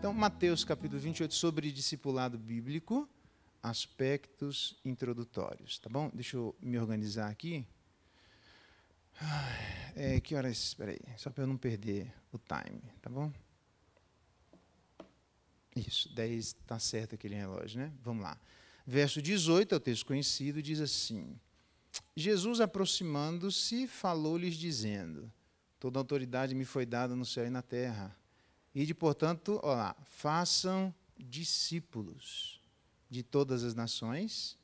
Então, Mateus capítulo 28, sobre discipulado bíblico, aspectos introdutórios, tá bom? Deixa eu me organizar aqui. Que horas? Espera aí, só para eu não perder o time, tá bom? Isso, 10 está certo aquele relógio, né? Vamos lá. Verso 18, é o texto conhecido, diz assim: Jesus, aproximando-se, falou-lhes dizendo: toda autoridade me foi dada no céu e na terra. Ide, portanto, façam discípulos de todas as nações,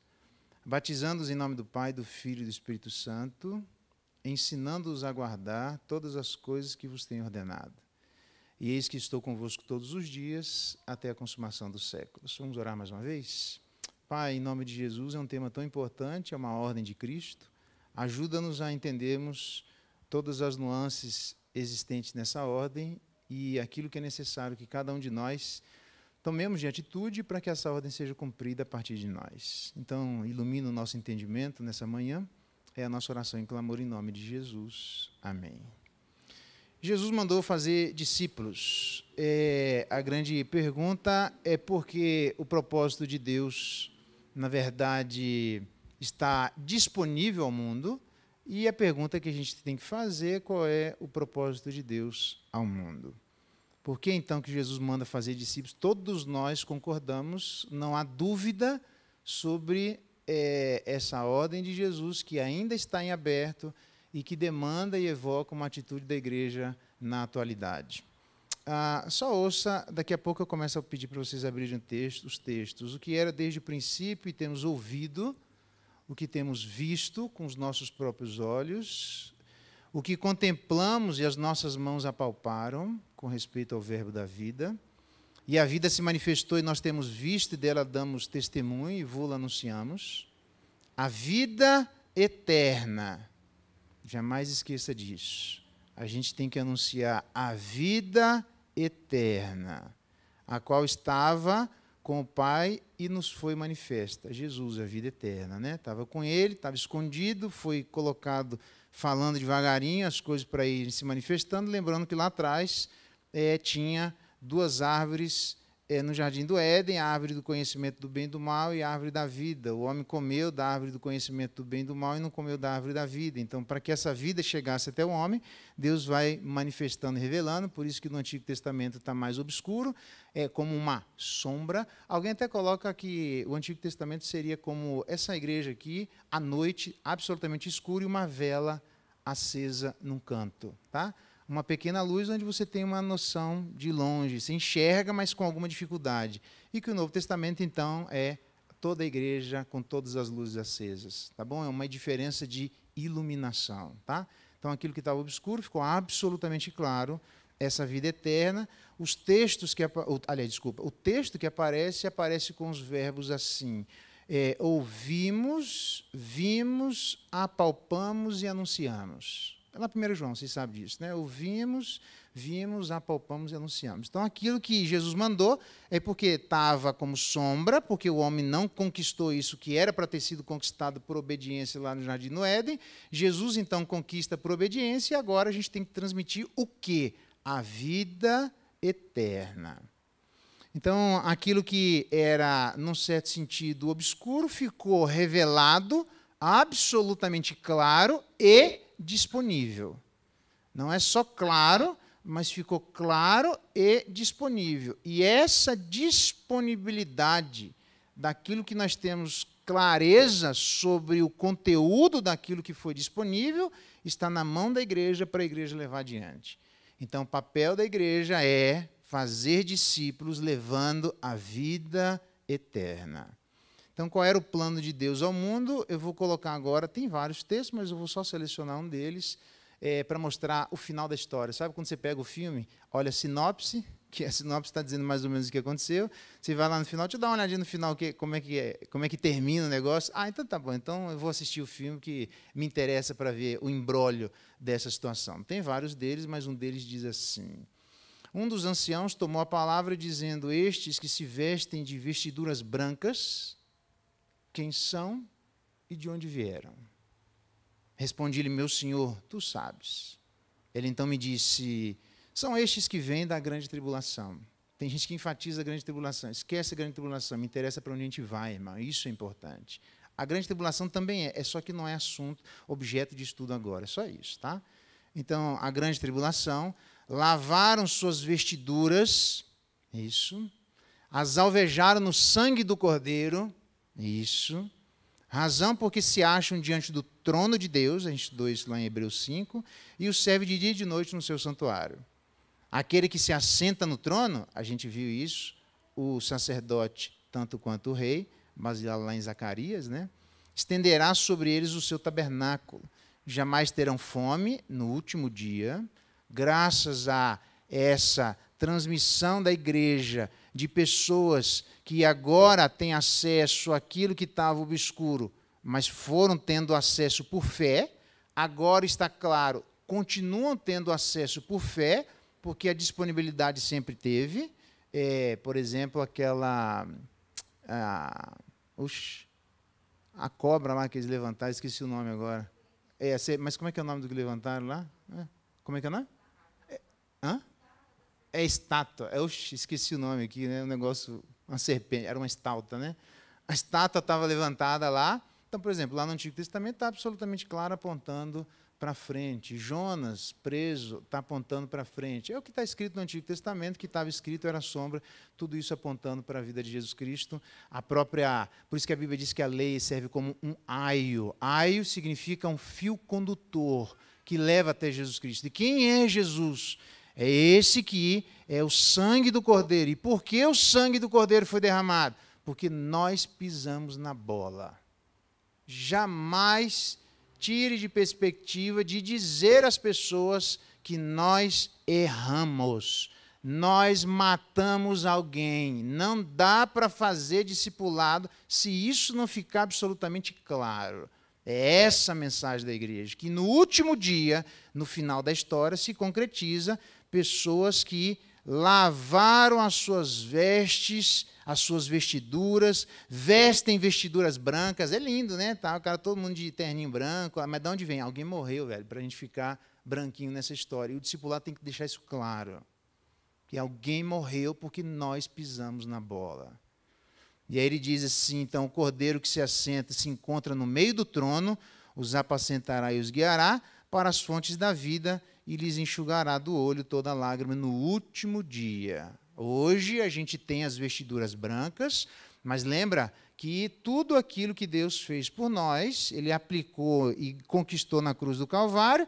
batizando-os em nome do Pai, do Filho e do Espírito Santo, ensinando-os a guardar todas as coisas que vos tenho ordenado. E eis que estou convosco todos os dias, até a consumação dos séculos. Vamos orar mais uma vez? Pai, em nome de Jesus, é um tema tão importante, é uma ordem de Cristo. Ajuda-nos a entendermos todas as nuances existentes nessa ordem e aquilo que é necessário que cada um de nós tomemos de atitude para que essa ordem seja cumprida a partir de nós. Então, ilumina o nosso entendimento nessa manhã. É a nossa oração em clamor em nome de Jesus. Amém. Jesus mandou fazer discípulos. A grande pergunta é porque o propósito de Deus, na verdade, está disponível ao mundo. E a pergunta que a gente tem que fazer é qual é o propósito de Deus ao mundo. Por que então que Jesus manda fazer discípulos? Todos nós concordamos, não há dúvida sobre essa ordem de Jesus que ainda está em aberto e que demanda e evoca uma atitude da igreja na atualidade. Só ouça, daqui a pouco eu começo a pedir para vocês abrirem os textos. O que era desde o princípio e temos ouvido, o que temos visto com os nossos próprios olhos, o que contemplamos e as nossas mãos apalparam com respeito ao verbo da vida, e a vida se manifestou e nós temos visto e dela damos testemunho e vô-la anunciamos. A vida eterna, jamais esqueça disso. A gente tem que anunciar a vida eterna, a qual estava com o Pai e nos foi manifesta. Jesus, a vida eterna, né? Estava com ele, estava escondido, foi colocado falando devagarinho as coisas para irem se manifestando, lembrando que lá atrás tinha duas árvores no jardim do Éden, a árvore do conhecimento do bem e do mal e a árvore da vida. O homem comeu da árvore do conhecimento do bem e do mal e não comeu da árvore da vida. Então, para que essa vida chegasse até o homem, Deus vai manifestando e revelando, por isso que no Antigo Testamento está mais obscuro, é como uma sombra. Alguém até coloca que o Antigo Testamento seria como essa igreja aqui, à noite, absolutamente escuro e uma vela acesa num canto, tá? Uma pequena luz onde você tem uma noção de longe, se enxerga, mas com alguma dificuldade. E que o Novo Testamento, então, é toda a igreja com todas as luzes acesas. Tá bom? É uma diferença de iluminação. Tá? Então, aquilo que estava obscuro ficou absolutamente claro, essa vida eterna. Os textos que... o texto que aparece com os verbos assim: ouvimos, vimos, apalpamos e anunciamos. Lá 1 João, vocês sabem disso, né? Ouvimos, vimos, apalpamos e anunciamos. Então, aquilo que Jesus mandou é porque estava como sombra, porque o homem não conquistou isso que era para ter sido conquistado por obediência lá no Jardim do Éden. Jesus, então, conquista por obediência e agora a gente tem que transmitir o quê? A vida eterna. Então, aquilo que era, num certo sentido, obscuro, ficou revelado, absolutamente claro e disponível. Não é só claro, mas ficou claro e disponível. E essa disponibilidade daquilo que nós temos clareza sobre o conteúdo daquilo que foi disponível está na mão da igreja para a igreja levar adiante. Então, o papel da igreja é fazer discípulos levando a vida eterna. Então, qual era o plano de Deus ao mundo? Eu vou colocar agora, tem vários textos, mas eu vou só selecionar um deles para mostrar o final da história. Sabe quando você pega o filme, olha a sinopse, que a sinopse está dizendo mais ou menos o que aconteceu, você vai lá no final, deixa eu dar uma olhadinha no final, como é que termina o negócio. Então tá bom, então eu vou assistir o filme que me interessa para ver o imbróglio dessa situação. Tem vários deles, mas um deles diz assim: um dos anciãos tomou a palavra dizendo: estes que se vestem de vestiduras brancas, quem são e de onde vieram? Respondi-lhe: meu senhor, tu sabes. Ele então me disse: são estes que vêm da grande tribulação. Tem gente que enfatiza a grande tribulação. Esquece a grande tribulação, me interessa para onde a gente vai, irmão. Isso é importante. A grande tribulação também é só que não é assunto, objeto de estudo agora. É só isso, tá? Então, a grande tribulação, lavaram suas vestiduras, isso. As alvejaram no sangue do Cordeiro, isso. Razão porque se acham diante do trono de Deus, a gente estudou isso lá em Hebreus 5, e o serve de dia e de noite no seu santuário. Aquele que se assenta no trono, a gente viu isso, o sacerdote, tanto quanto o rei, baseado lá em Zacarias, né? Estenderá sobre eles o seu tabernáculo. Jamais terão fome no último dia, graças a essa transmissão da igreja de pessoas que agora têm acesso àquilo que estava obscuro, mas foram tendo acesso por fé, agora está claro, continuam tendo acesso por fé, porque a disponibilidade sempre teve. Por exemplo, aquela... a cobra lá que eles levantaram, esqueci o nome agora. Mas como é que é o nome do que levantaram lá? Como é que é o nome? É estátua. Esqueci o nome aqui, né? Um negócio, uma serpente, era uma estátua, né? A estátua estava levantada lá. Então, por exemplo, lá no Antigo Testamento está absolutamente claro, apontando para frente. Jonas, preso, está apontando para frente. É o que está escrito no Antigo Testamento, que estava escrito, era sombra, tudo isso apontando para a vida de Jesus Cristo. Por isso que a Bíblia diz que a lei serve como um aio. Aio significa um fio condutor que leva até Jesus Cristo. E quem é Jesus? É esse que é o sangue do Cordeiro. E por que o sangue do Cordeiro foi derramado? Porque nós pisamos na bola. Jamais tire de perspectiva de dizer às pessoas que nós erramos. Nós matamos alguém. Não dá para fazer discipulado se isso não ficar absolutamente claro. É essa a mensagem da igreja, que no último dia, no final da história, se concretiza pessoas que lavaram as suas vestes, as suas vestiduras, vestem vestiduras brancas. É lindo, né? Tá, o cara, todo mundo de terninho branco. Mas de onde vem? Alguém morreu, velho, para a gente ficar branquinho nessa história. E o discipulado tem que deixar isso claro. Que alguém morreu porque nós pisamos na bola. E aí ele diz assim, então, o cordeiro que se assenta se encontra no meio do trono, os apacentará e os guiará para as fontes da vida e lhes enxugará do olho toda lágrima no último dia. Hoje a gente tem as vestiduras brancas, mas lembra que tudo aquilo que Deus fez por nós, Ele aplicou e conquistou na cruz do Calvário,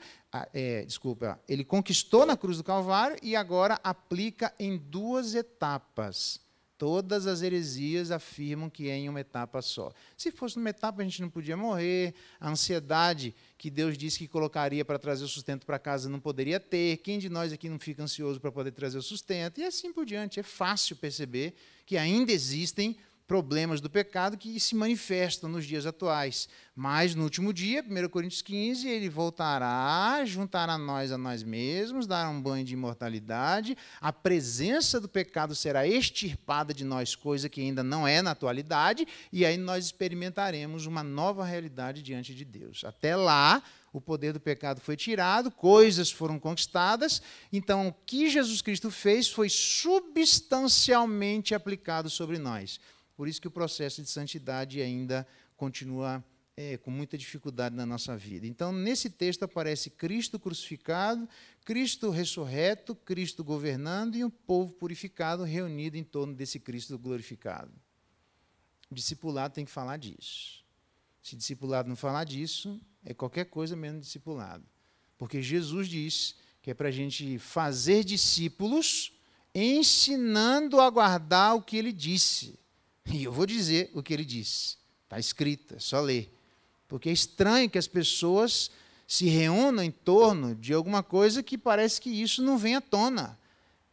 Ele conquistou na cruz do Calvário e agora aplica em 2 etapas. Todas as heresias afirmam que é em uma etapa só. Se fosse numa etapa, a gente não podia morrer. A ansiedade que Deus disse que colocaria para trazer o sustento para casa não poderia ter. Quem de nós aqui não fica ansioso para poder trazer o sustento? E assim por diante. É fácil perceber que ainda existem problemas do pecado que se manifestam nos dias atuais. Mas, no último dia, 1 Coríntios 15, ele voltará, juntará a nós mesmos, dará um banho de imortalidade, a presença do pecado será extirpada de nós, coisa que ainda não é na atualidade, e aí nós experimentaremos uma nova realidade diante de Deus. Até lá, o poder do pecado foi tirado, coisas foram conquistadas, então o que Jesus Cristo fez foi substancialmente aplicado sobre nós. Por isso que o processo de santidade ainda continua com muita dificuldade na nossa vida. Então, nesse texto aparece Cristo crucificado, Cristo ressurreto, Cristo governando e um povo purificado reunido em torno desse Cristo glorificado. O discipulado tem que falar disso. Se o discipulado não falar disso, é qualquer coisa menos discipulado. Porque Jesus diz que é para a gente fazer discípulos ensinando a guardar o que Ele disse. E eu vou dizer o que ele disse. Está escrito, é só ler. Porque é estranho que as pessoas se reúnam em torno de alguma coisa que parece que isso não vem à tona.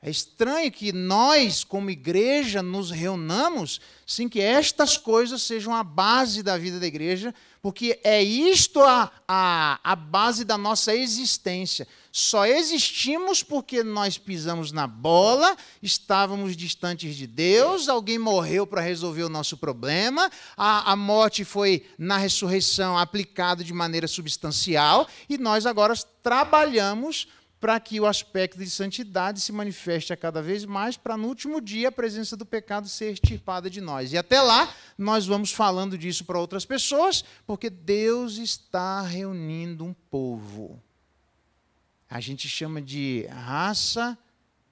É estranho que nós, como igreja, nos reunamos sem que estas coisas sejam a base da vida da igreja, porque é isto a base da nossa existência. Só existimos porque nós pisamos na bola, estávamos distantes de Deus, alguém morreu para resolver o nosso problema, a morte foi, na ressurreição, aplicada de maneira substancial, e nós agora trabalhamos para que o aspecto de santidade se manifeste a cada vez mais, para no último dia a presença do pecado ser extirpada de nós. E até lá, nós vamos falando disso para outras pessoas, porque Deus está reunindo um povo. A gente chama de raça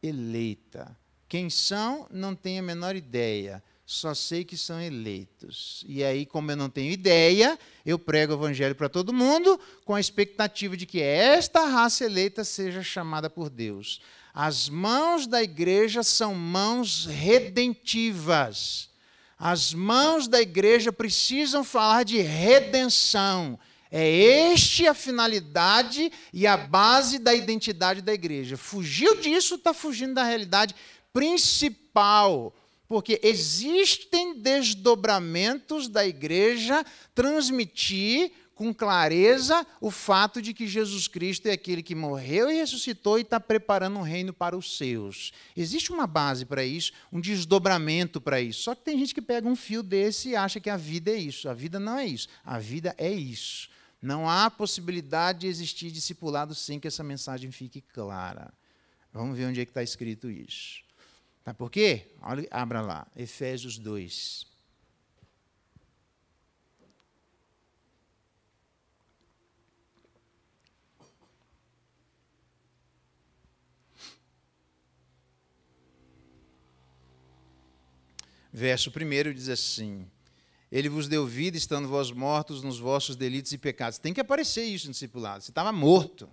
eleita. Quem são, não tenho a menor ideia. Só sei que são eleitos. E aí, como eu não tenho ideia, eu prego o evangelho para todo mundo, com a expectativa de que esta raça eleita seja chamada por Deus. As mãos da igreja são mãos redentivas. As mãos da igreja precisam falar de redenção. É este a finalidade e a base da identidade da igreja. Fugiu disso, está fugindo da realidade principal. Porque existem desdobramentos da igreja transmitir com clareza o fato de que Jesus Cristo é aquele que morreu e ressuscitou e está preparando um reino para os seus. Existe uma base para isso, um desdobramento para isso. Só que tem gente que pega um fio desse e acha que a vida é isso. A vida não é isso. A vida é isso. Não há possibilidade de existir discipulado sem que essa mensagem fique clara. Vamos ver onde é que está escrito isso. Sabe por quê? Olha, abra lá, Efésios 2. Verso 1 diz assim: Ele vos deu vida, estando vós mortos nos vossos delitos e pecados. Tem que aparecer isso no discipulado. Você estava morto.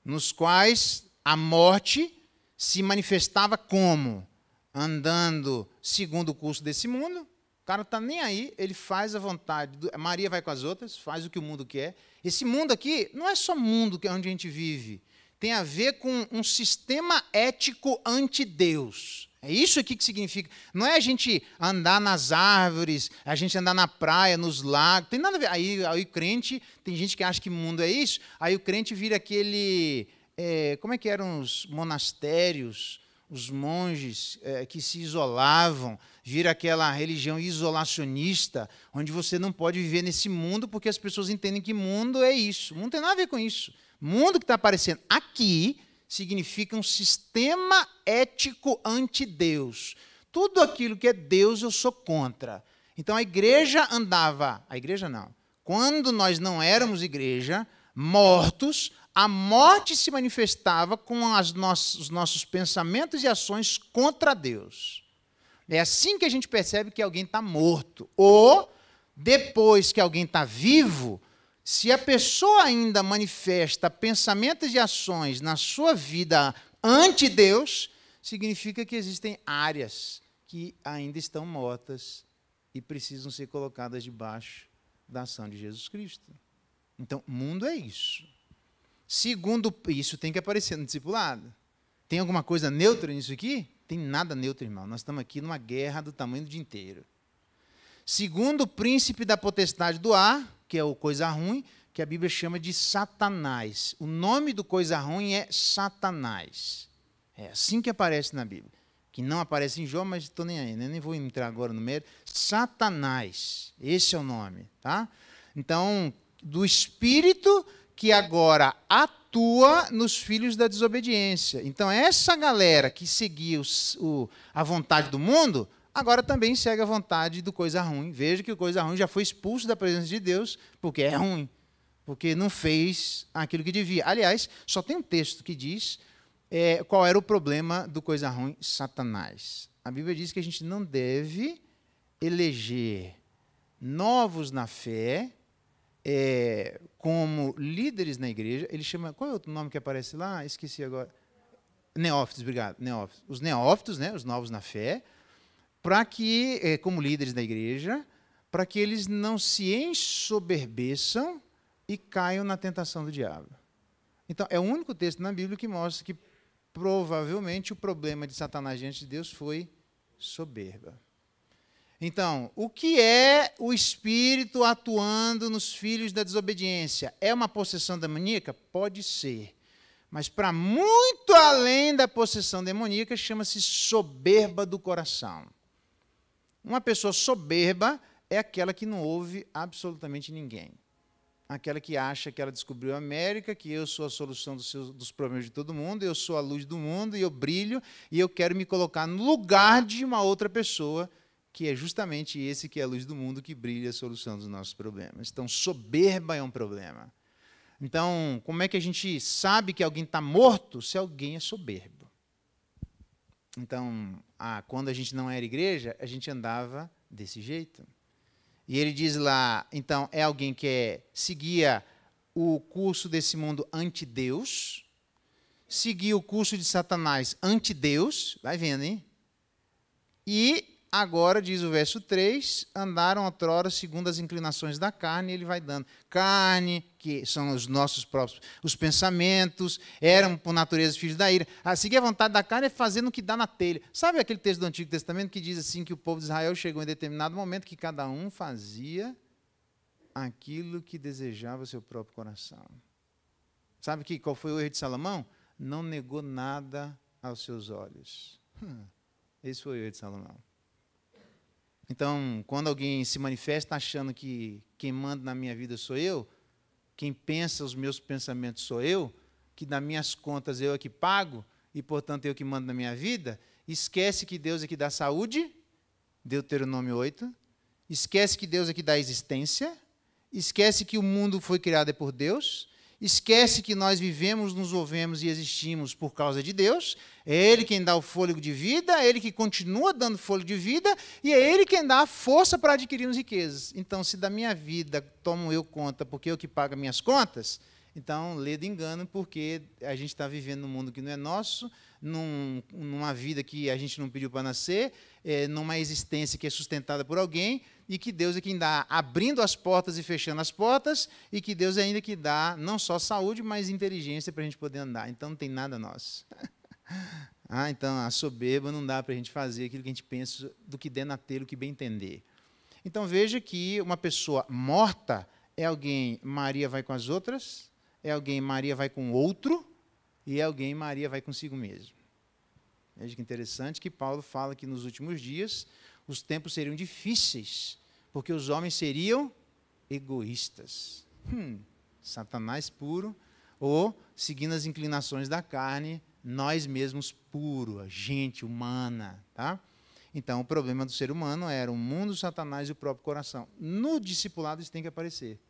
Nos quais a morte se manifestava como? Andando segundo o curso desse mundo. O cara não está nem aí, ele faz a vontade. Maria vai com as outras, faz o que o mundo quer. Esse mundo aqui não é só mundo que é onde a gente vive. Tem a ver com um sistema ético anti-Deus. É isso aqui que significa. Não é a gente andar nas árvores, a gente andar na praia, nos lagos. Tem nada a ver. Aí o crente, tem gente que acha que o mundo é isso. Aí o crente vira aquele... como é que eram os monastérios, os monges que se isolavam, vira aquela religião isolacionista, onde você não pode viver nesse mundo porque as pessoas entendem que mundo é isso. O mundo não tem nada a ver com isso. O mundo que está aparecendo aqui significa um sistema ético anti-Deus. Tudo aquilo que é Deus eu sou contra. Então a igreja andava, a igreja não, quando nós não éramos igreja, mortos, a morte se manifestava com os nossos pensamentos e ações contra Deus. É assim que a gente percebe que alguém está morto. Ou, depois que alguém está vivo, se a pessoa ainda manifesta pensamentos e ações na sua vida ante Deus, significa que existem áreas que ainda estão mortas e precisam ser colocadas debaixo da ação de Jesus Cristo. Então, mundo é isso. Segundo, isso tem que aparecer no discipulado. Tem alguma coisa neutra nisso aqui? Tem nada neutro, irmão. Nós estamos aqui numa guerra do tamanho do dia inteiro. Segundo o príncipe da potestade do ar, que é o coisa ruim, que a Bíblia chama de Satanás. O nome do coisa ruim é Satanás. É assim que aparece na Bíblia. Que não aparece em Jó, mas estou nem aí, né? Nem vou entrar agora no mérito. Satanás, esse é o nome. Tá? Então, do espírito que agora atua nos filhos da desobediência. Então, essa galera que seguia a vontade do mundo, agora também segue a vontade do coisa ruim. Veja que o coisa ruim já foi expulso da presença de Deus, porque é ruim, porque não fez aquilo que devia. Aliás, só tem um texto que diz qual era o problema do coisa ruim, Satanás. A Bíblia diz que a gente não deve eleger novos na fé, como líderes na igreja. Ele chama, qual é o outro nome que aparece lá? Esqueci agora. Neófitos, obrigado. Neófitos. Os neófitos, né, os novos na fé, para que, como líderes da igreja, para que eles não se ensoberbeçam e caiam na tentação do diabo. Então, é o único texto na Bíblia que mostra que, provavelmente, o problema de Satanás diante de Deus foi soberba. Então, o que é o espírito atuando nos filhos da desobediência? É uma possessão demoníaca? Pode ser. Mas, para muito além da possessão demoníaca, chama-se soberba do coração. Uma pessoa soberba é aquela que não ouve absolutamente ninguém. aquela que acha que ela descobriu a América, que eu sou a solução dos problemas de todo mundo, eu sou a luz do mundo, e eu brilho, e eu quero me colocar no lugar de uma outra pessoa, que é justamente esse que é a luz do mundo, que brilha a solução dos nossos problemas. Então, soberba é um problema. Então, como é que a gente sabe que alguém está morto se alguém é soberbo? Então, quando a gente não era igreja, a gente andava desse jeito. E ele diz lá, então, é alguém que seguia o curso desse mundo anti-Deus, seguia o curso de Satanás anti-Deus, vai vendo, hein? E agora, diz o verso 3, andaram outrora segundo as inclinações da carne, e ele vai dando. Carne, que são os nossos próprios, os pensamentos, eram por natureza filhos da ira. Seguir a vontade da carne é fazendo o que dá na telha. Sabe aquele texto do Antigo Testamento que diz assim que o povo de Israel chegou em determinado momento que cada um fazia aquilo que desejava o seu próprio coração. Sabe qual foi o erro de Salomão? Não negou nada aos seus olhos. Esse foi o erro de Salomão. Então, quando alguém se manifesta achando que quem manda na minha vida sou eu, quem pensa os meus pensamentos sou eu, que das minhas contas eu é que pago, e, portanto, eu que mando na minha vida, esquece que Deus é que dá saúde, Deuteronômio 8, esquece que Deus é que dá existência, esquece que o mundo foi criado por Deus, esquece que nós vivemos, nos movemos e existimos por causa de Deus, é Ele quem dá o fôlego de vida, é Ele que continua dando fôlego de vida, e é Ele quem dá a força para adquirirmos riquezas. Então, se da minha vida tomo eu conta, porque eu que pago minhas contas, então, lê de engano, porque a gente está vivendo num mundo que não é nosso, numa vida que a gente não pediu para nascer, numa existência que é sustentada por alguém, e que Deus é quem dá abrindo as portas e fechando as portas, e que Deus é ainda que dá não só saúde, mas inteligência para a gente poder andar. Então, não tem nada nosso. Então, a soberba não dá para a gente fazer aquilo que a gente pensa do que der na telha, o que bem entender. Então, veja que uma pessoa morta é alguém, Maria vai com as outras, é alguém, Maria vai com outro, e é alguém, Maria vai consigo mesmo. Veja que interessante que Paulo fala que nos últimos dias os tempos seriam difíceis, porque os homens seriam egoístas. Satanás puro, ou, seguindo as inclinações da carne, nós mesmos puro, a gente humana. Tá? Então, o problema do ser humano era o mundo, Satanás e o próprio coração. No discipulado isso tem que aparecer.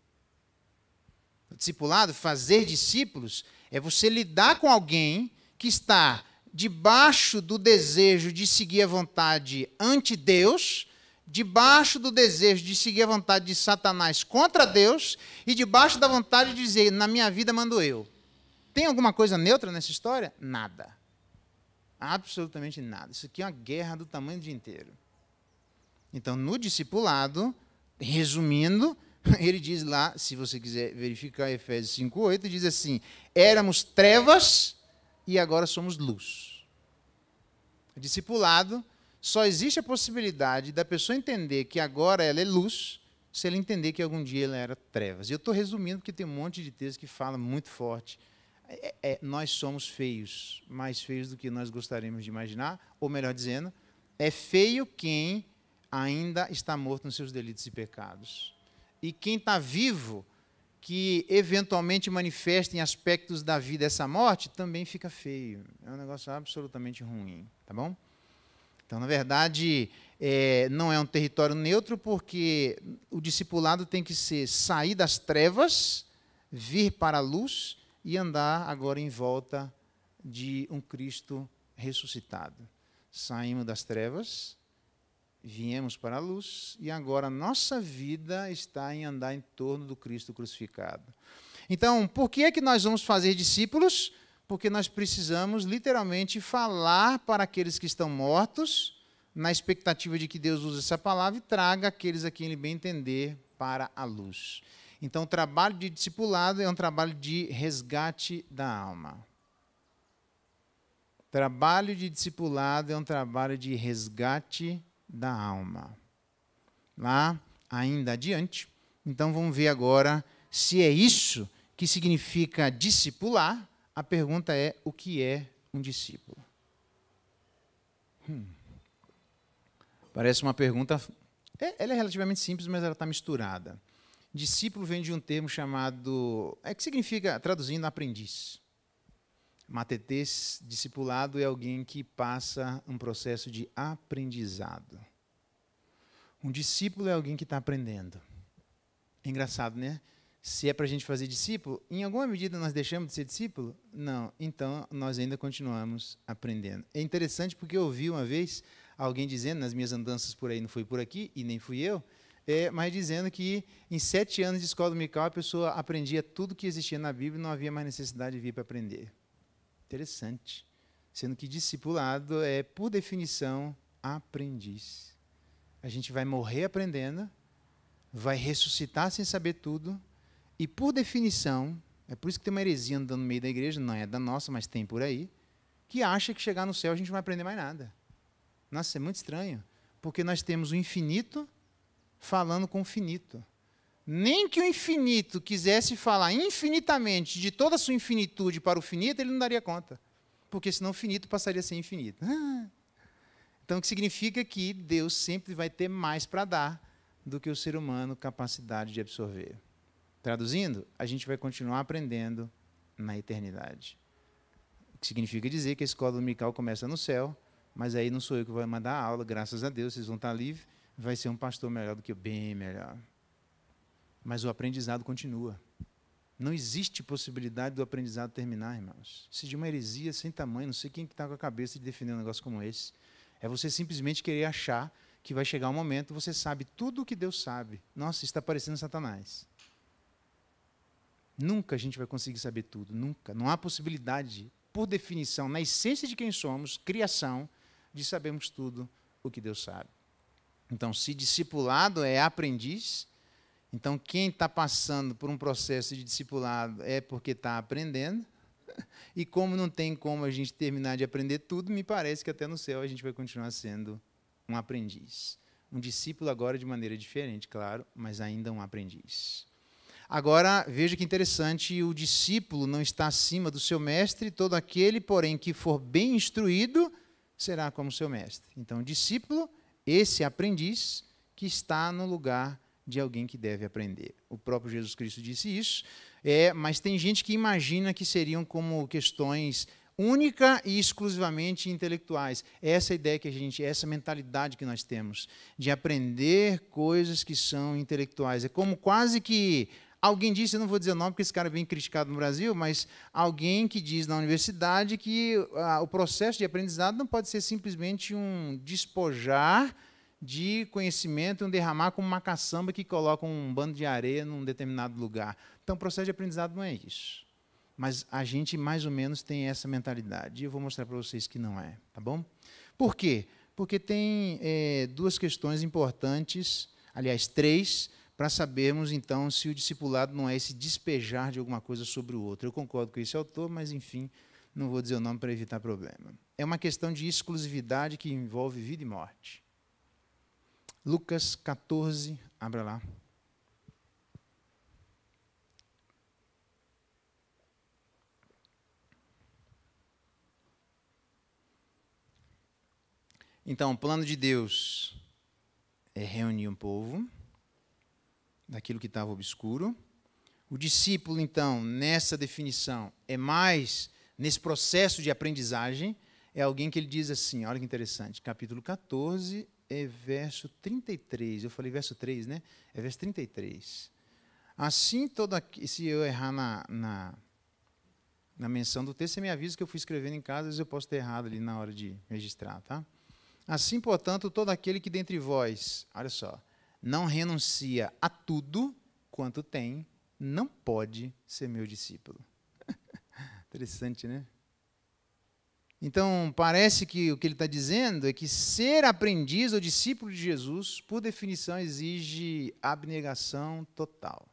O discipulado, fazer discípulos, é você lidar com alguém que está debaixo do desejo de seguir a vontade anti-Deus, debaixo do desejo de seguir a vontade de Satanás contra Deus, e debaixo da vontade de dizer, na minha vida mando eu. Tem alguma coisa neutra nessa história? Nada. Absolutamente nada. Isso aqui é uma guerra do tamanho do dia inteiro. Então, no discipulado, resumindo, ele diz lá, se você quiser verificar Efésios 5:8, diz assim, éramos trevas e agora somos luz. Discipulado, só existe a possibilidade da pessoa entender que agora ela é luz, se ela entender que algum dia ela era trevas. E eu estou resumindo porque tem um monte de texto que fala muito forte. Nós somos feios, mais feios do que nós gostaríamos de imaginar, ou melhor dizendo, é feio quem ainda está morto nos seus delitos e pecados. E quem está vivo, que eventualmente manifesta em aspectos da vida essa morte, também fica feio. É um negócio absolutamente ruim, tá bom? Então, na verdade, não é um território neutro, porque o discipulado tem que ser sair das trevas, vir para a luz e andar agora em volta de um Cristo ressuscitado. Saímos das trevas, viemos para a luz, e agora a nossa vida está em andar em torno do Cristo crucificado. Então, por que é que nós vamos fazer discípulos? Porque nós precisamos, literalmente, falar para aqueles que estão mortos, na expectativa de que Deus use essa palavra e traga aqueles a quem Ele bem entender para a luz. Então, o trabalho de discipulado é um trabalho de resgate da alma. O trabalho de discipulado é um trabalho de resgate da alma. Lá, ainda adiante, então vamos ver agora se é isso que significa discipular. A pergunta é, o que é um discípulo? Parece uma pergunta, ela é relativamente simples, mas ela está misturada. Discípulo vem de um termo chamado, que significa, traduzindo, aprendiz. Matetês, discipulado, é alguém que passa um processo de aprendizado. Um discípulo é alguém que está aprendendo. É engraçado, né? Se é para a gente fazer discípulo, em alguma medida nós deixamos de ser discípulo? Não. Então, nós ainda continuamos aprendendo. É interessante porque eu ouvi uma vez alguém dizendo, nas minhas andanças por aí, não foi por aqui, e nem fui eu, mas dizendo que em 7 anos de escola dominical a pessoa aprendia tudo que existia na Bíblia e não havia mais necessidade de vir para aprender. Interessante. Sendo que discipulado é, por definição, aprendiz. A gente vai morrer aprendendo, vai ressuscitar sem saber tudo, e, por definição, é por isso que tem uma heresia andando no meio da igreja, não é da nossa, mas tem por aí, que acha que chegar no céu a gente não vai aprender mais nada. Nossa, é muito estranho, porque nós temos o infinito falando com o finito. Nem que o infinito quisesse falar infinitamente de toda a sua infinitude para o finito, ele não daria conta, porque senão o finito passaria a ser infinito. Então, o que significa que Deus sempre vai ter mais para dar do que o ser humano capacidade de absorver. Traduzindo, a gente vai continuar aprendendo na eternidade. O que significa dizer que a escola dominical começa no céu, mas aí não sou eu que vou mandar a aula, graças a Deus, vocês vão estar livres, vai ser um pastor melhor do que eu, bem melhor. Mas o aprendizado continua. Não existe possibilidade do aprendizado terminar, irmãos. Isso é de uma heresia sem tamanho, não sei quem está com a cabeça de defender um negócio como esse. É você simplesmente querer achar que vai chegar um momento, você sabe tudo o que Deus sabe. Nossa, isso está parecendo Satanás. Nunca a gente vai conseguir saber tudo, nunca. Não há possibilidade, por definição, na essência de quem somos, criação, de sabermos tudo o que Deus sabe. Então, se discipulado é aprendiz, então quem está passando por um processo de discipulado é porque está aprendendo, e como não tem como a gente terminar de aprender tudo, me parece que até no céu a gente vai continuar sendo um aprendiz. Um discípulo agora de maneira diferente, claro, mas ainda um aprendiz. Agora, veja que interessante, o discípulo não está acima do seu mestre, todo aquele, porém, que for bem instruído, será como seu mestre. Então, o discípulo, esse aprendiz, que está no lugar de alguém que deve aprender. O próprio Jesus Cristo disse isso, mas tem gente que imagina que seriam como questões única e exclusivamente intelectuais. Essa ideia que essa mentalidade que nós temos, de aprender coisas que são intelectuais. É como quase que alguém disse, eu não vou dizer o nome porque esse cara é bem criticado no Brasil, mas alguém que diz na universidade que o processo de aprendizado não pode ser simplesmente um despojar de conhecimento, um derramar como uma caçamba que coloca um bando de areia num determinado lugar. Então, o processo de aprendizado não é isso. Mas a gente, mais ou menos, tem essa mentalidade. E eu vou mostrar para vocês que não é. Tá bom? Por quê? Porque tem 2 questões importantes, aliás, 3, para sabermos, então, se o discipulado não é esse despejar de alguma coisa sobre o outro. Eu concordo com esse autor, mas, enfim, não vou dizer o nome para evitar problema. É uma questão de exclusividade que envolve vida e morte. Lucas 14, abra lá. Então, o plano de Deus é reunir um povo daquilo que estava obscuro. O discípulo, então, nessa definição, é mais nesse processo de aprendizagem, é alguém que ele diz assim, olha que interessante, capítulo 14, verso 33. Eu falei verso 3, né? É verso 33. Assim, se eu errar na menção do texto, você me avisa que eu fui escrevendo em casa, às vezes eu posso ter errado ali na hora de registrar, tá? Assim, portanto, todo aquele que dentre vós, olha só, não renuncia a tudo quanto tem, não pode ser meu discípulo. Interessante, né? Então, parece que o que ele está dizendo é que ser aprendiz ou discípulo de Jesus, por definição, exige abnegação total.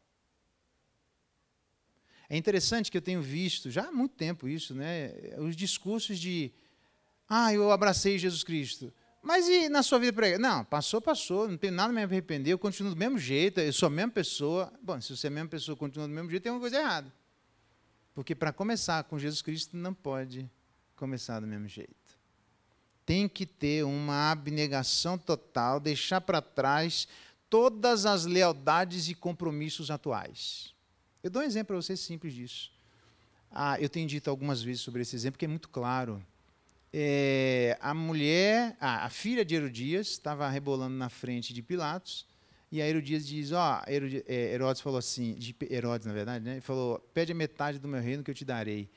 É interessante que eu tenho visto, já há muito tempo isso, né? Os discursos de, eu abracei Jesus Cristo. Mas e na sua vida prega? Não, passou, não tem nada a me arrepender, eu continuo do mesmo jeito, eu sou a mesma pessoa. Bom, se você é a mesma pessoa, continua do mesmo jeito, tem uma coisa errada. Porque para começar com Jesus Cristo, não pode começar do mesmo jeito. Tem que ter uma abnegação total, deixar para trás todas as lealdades e compromissos atuais. Eu dou um exemplo para vocês simples disso. Eu tenho dito algumas vezes sobre esse exemplo, que é muito claro. A filha de Herodias estava rebolando na frente de Pilatos, e a Herodias diz, Herodes falou assim, Herodes, na verdade, né? Ele falou, pede a metade do meu reino que eu te darei.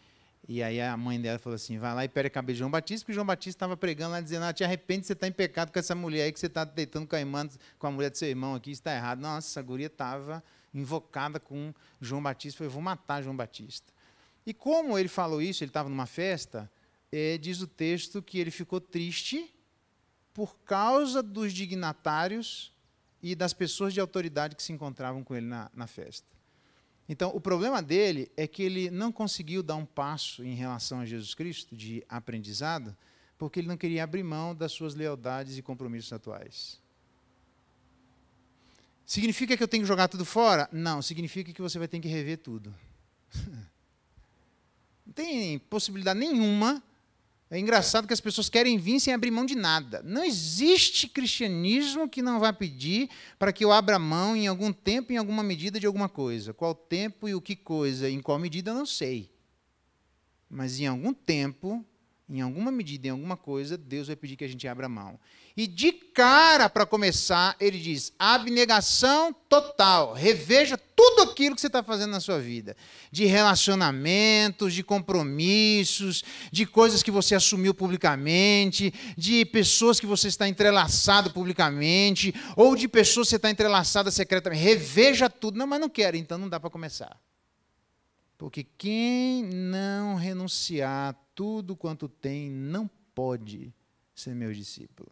E aí a mãe dela falou assim, vai lá e pede a cabeça de João Batista, porque João Batista estava pregando lá, dizendo, te arrepende, você está em pecado com essa mulher aí, que você está deitando com a mulher do seu irmão aqui, isso está errado. Nossa, essa guria estava invocada com João Batista, falou, eu vou matar João Batista. E como ele falou isso, ele estava numa festa, diz o texto que ele ficou triste por causa dos dignatários e das pessoas de autoridade que se encontravam com ele na festa. Então, o problema dele é que ele não conseguiu dar um passo em relação a Jesus Cristo, de aprendizado, porque ele não queria abrir mão das suas lealdades e compromissos atuais. Significa que eu tenho que jogar tudo fora? Não, significa que você vai ter que rever tudo. Não tem possibilidade nenhuma. É engraçado que as pessoas querem vir sem abrir mão de nada. Não existe cristianismo que não vá pedir para que eu abra mão em algum tempo, em alguma medida de alguma coisa. Qual tempo e o que coisa, em qual medida, eu não sei. Mas em algum tempo, em alguma medida, em alguma coisa, Deus vai pedir que a gente abra mão. E de cara, para começar, ele diz, abnegação total. Reveja tudo aquilo que você está fazendo na sua vida. De relacionamentos, de compromissos, de coisas que você assumiu publicamente, de pessoas que você está entrelaçado publicamente, ou de pessoas que você está entrelaçada secretamente. Reveja tudo. Não, mas não quero, então não dá para começar. Porque quem não renunciar tudo quanto tem, não pode ser meu discípulo.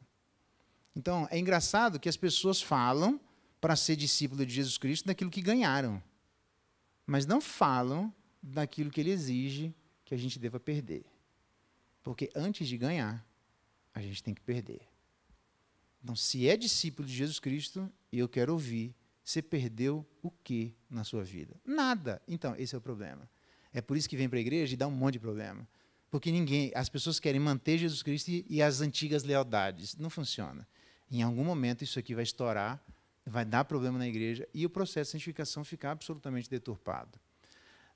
Então, é engraçado que as pessoas falam para ser discípulo de Jesus Cristo daquilo que ganharam, mas não falam daquilo que ele exige que a gente deva perder. Porque antes de ganhar, a gente tem que perder. Então, se é discípulo de Jesus Cristo, eu quero ouvir, você perdeu o quê na sua vida? Nada. Então, esse é o problema. É por isso que vem para a igreja e dá um monte de problema. Porque as pessoas querem manter Jesus Cristo e as antigas lealdades. Não funciona. Em algum momento isso aqui vai estourar, vai dar problema na igreja e o processo de santificação ficar absolutamente deturpado.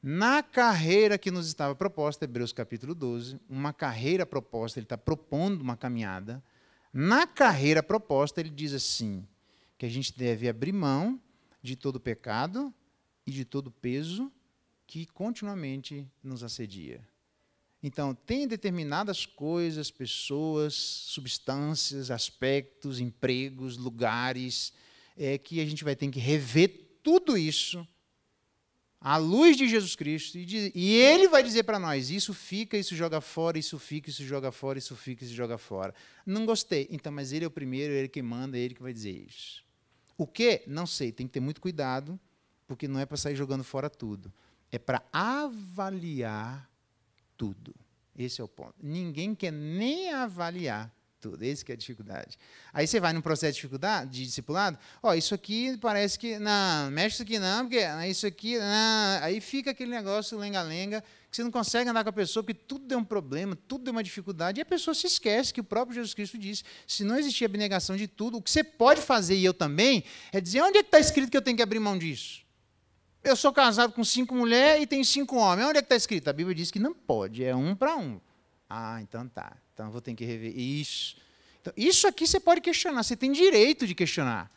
Na carreira que nos estava proposta, Hebreus capítulo 12, uma carreira proposta, ele está propondo uma caminhada. Na carreira proposta, ele diz assim, que a gente deve abrir mão de todo pecado e de todo peso que continuamente nos assedia. Então, tem determinadas coisas, pessoas, substâncias, aspectos, empregos, lugares, que a gente vai ter que rever tudo isso à luz de Jesus Cristo, e Ele vai dizer para nós, isso fica, isso joga fora, isso fica, isso joga fora, isso fica, isso joga fora. Não gostei. Então, mas Ele é o primeiro, Ele que manda, Ele que vai dizer isso. O quê? Não sei, tem que ter muito cuidado, porque não é para sair jogando fora tudo. É para avaliar tudo. Esse é o ponto. Ninguém quer nem avaliar tudo. Esse que é a dificuldade. Aí você vai num processo de discipulado, isso aqui parece que, não, mexe isso aqui não, porque isso aqui, não. Aí fica aquele negócio lenga-lenga, que você não consegue andar com a pessoa, porque tudo é um problema, tudo é uma dificuldade, e a pessoa se esquece que o próprio Jesus Cristo disse, se não existir abnegação de tudo, o que você pode fazer, e eu também, é dizer, onde é que está escrito que eu tenho que abrir mão disso? Eu sou casado com 5 mulheres e tenho 5 homens. Onde é que está escrito? A Bíblia diz que não pode, é 1 para 1. Ah, então tá. Então eu vou ter que rever isso. Então, isso aqui você pode questionar, você tem direito de questionar.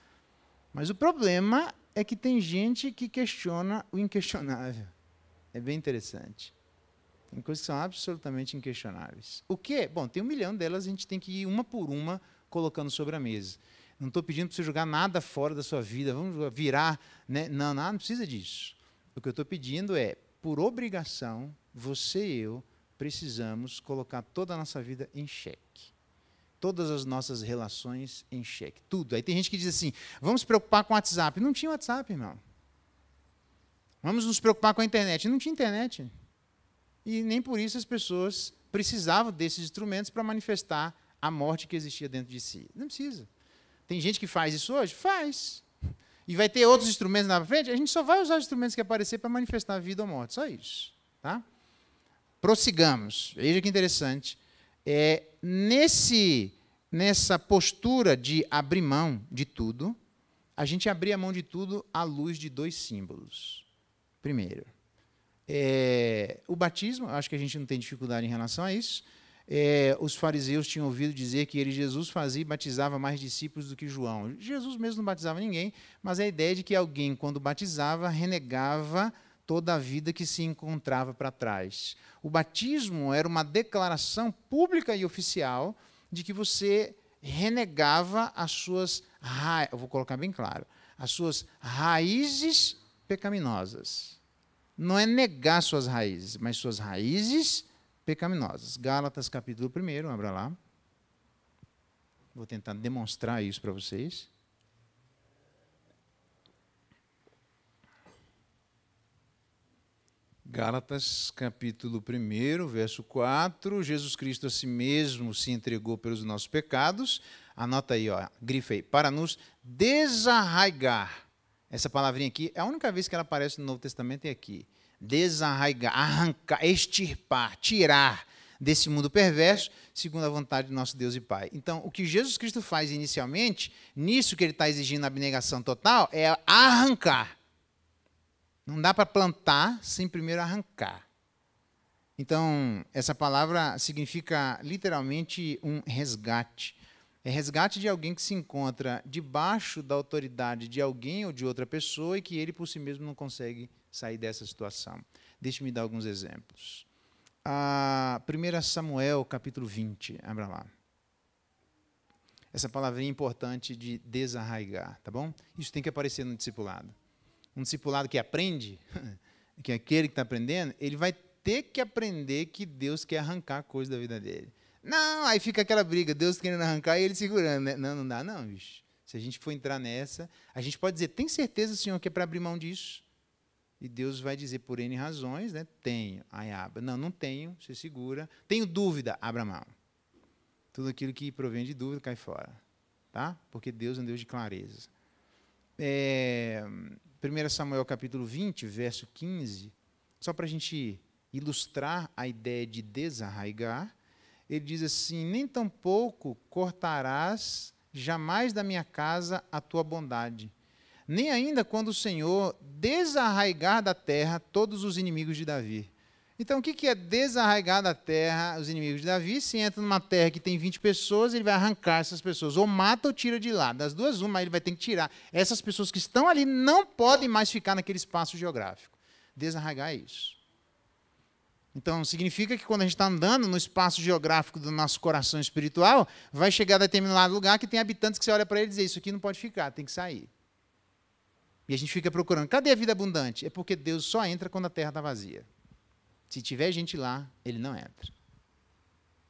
Mas o problema é que tem gente que questiona o inquestionável. É bem interessante. Tem coisas que são absolutamente inquestionáveis. O quê? Bom, tem 1 milhão delas, a gente tem que ir uma por uma colocando sobre a mesa. Não estou pedindo para você jogar nada fora da sua vida, vamos virar, né? Não precisa disso. O que eu estou pedindo é, por obrigação, você e eu precisamos colocar toda a nossa vida em xeque. Todas as nossas relações em xeque. Tudo. Aí tem gente que diz assim, vamos se preocupar com o WhatsApp. Não tinha WhatsApp, irmão. Vamos nos preocupar com a internet. Não tinha internet. E nem por isso as pessoas precisavam desses instrumentos para manifestar a morte que existia dentro de si. Não precisa. Tem gente que faz isso hoje? Faz. E vai ter outros instrumentos na frente? A gente só vai usar os instrumentos que aparecer para manifestar a vida ou morte. Só isso. Tá? Prossigamos. Veja que interessante. Nessa postura de abrir mão de tudo, a gente abrir a mão de tudo à luz de dois símbolos. Primeiro, o batismo, acho que a gente não tem dificuldade em relação a isso. Os fariseus tinham ouvido dizer que Jesus fazia e batizava mais discípulos do que João. Jesus mesmo não batizava ninguém, mas a ideia de que alguém, quando batizava, renegava toda a vida que se encontrava para trás. O batismo era uma declaração pública e oficial de que você renegava as suas eu vou colocar bem claro, as suas raízes pecaminosas. Não é negar suas raízes, mas suas raízes pecaminosas. Gálatas, capítulo 1, abra lá. Vou tentar demonstrar isso para vocês. Gálatas, capítulo 1, verso 4. Jesus Cristo a si mesmo se entregou pelos nossos pecados. Anota aí, grifa aí. Para nos desarraigar. Essa palavrinha aqui, a única vez que ela aparece no Novo Testamento é aqui. Desarraigar, arrancar, extirpar, tirar desse mundo perverso, segundo a vontade do nosso Deus e Pai. Então, o que Jesus Cristo faz inicialmente, nisso que ele está exigindo a abnegação total, é arrancar. Não dá para plantar sem primeiro arrancar. Então, essa palavra significa literalmente um resgate. É resgate de alguém que se encontra debaixo da autoridade de alguém ou de outra pessoa e que ele por si mesmo não consegue sair dessa situação. Deixe-me dar alguns exemplos. 1 Samuel, capítulo 20, abra lá. Essa palavrinha é importante de desarraigar, tá bom? Isso tem que aparecer no discipulado. Um discipulado que aprende, que é aquele que está aprendendo, ele vai ter que aprender que Deus quer arrancar coisa da vida dele. Não, aí fica aquela briga, Deus querendo arrancar e ele segurando, né? Não, não dá não, bicho. Se a gente for entrar nessa, a gente pode dizer, tem certeza, Senhor, que é para abrir mão disso? E Deus vai dizer por N razões, né? Tenho, aí abra. Não, não tenho, você segura. Tenho dúvida, abra mão. Tudo aquilo que provém de dúvida cai fora, tá? Porque Deus é um Deus de clareza. 1 Samuel capítulo 20, verso 15, só para a gente ilustrar a ideia de desarraigar, ele diz assim, nem tampouco cortarás jamais da minha casa a tua bondade, nem ainda quando o Senhor desarraigar da terra todos os inimigos de Davi. Então, o que é desarraigar da terra os inimigos de Davi? Se entra numa terra que tem 20 pessoas, ele vai arrancar essas pessoas, ou mata ou tira de lá. Das duas, uma, ele vai ter que tirar. Essas pessoas que estão ali não podem mais ficar naquele espaço geográfico. Desarraigar é isso. Então, significa que quando a gente está andando no espaço geográfico do nosso coração espiritual, vai chegar a determinado lugar que tem habitantes que você olha para ele e diz, isso aqui não pode ficar, tem que sair. E a gente fica procurando, cadê a vida abundante? É porque Deus só entra quando a terra está vazia. Se tiver gente lá, ele não entra.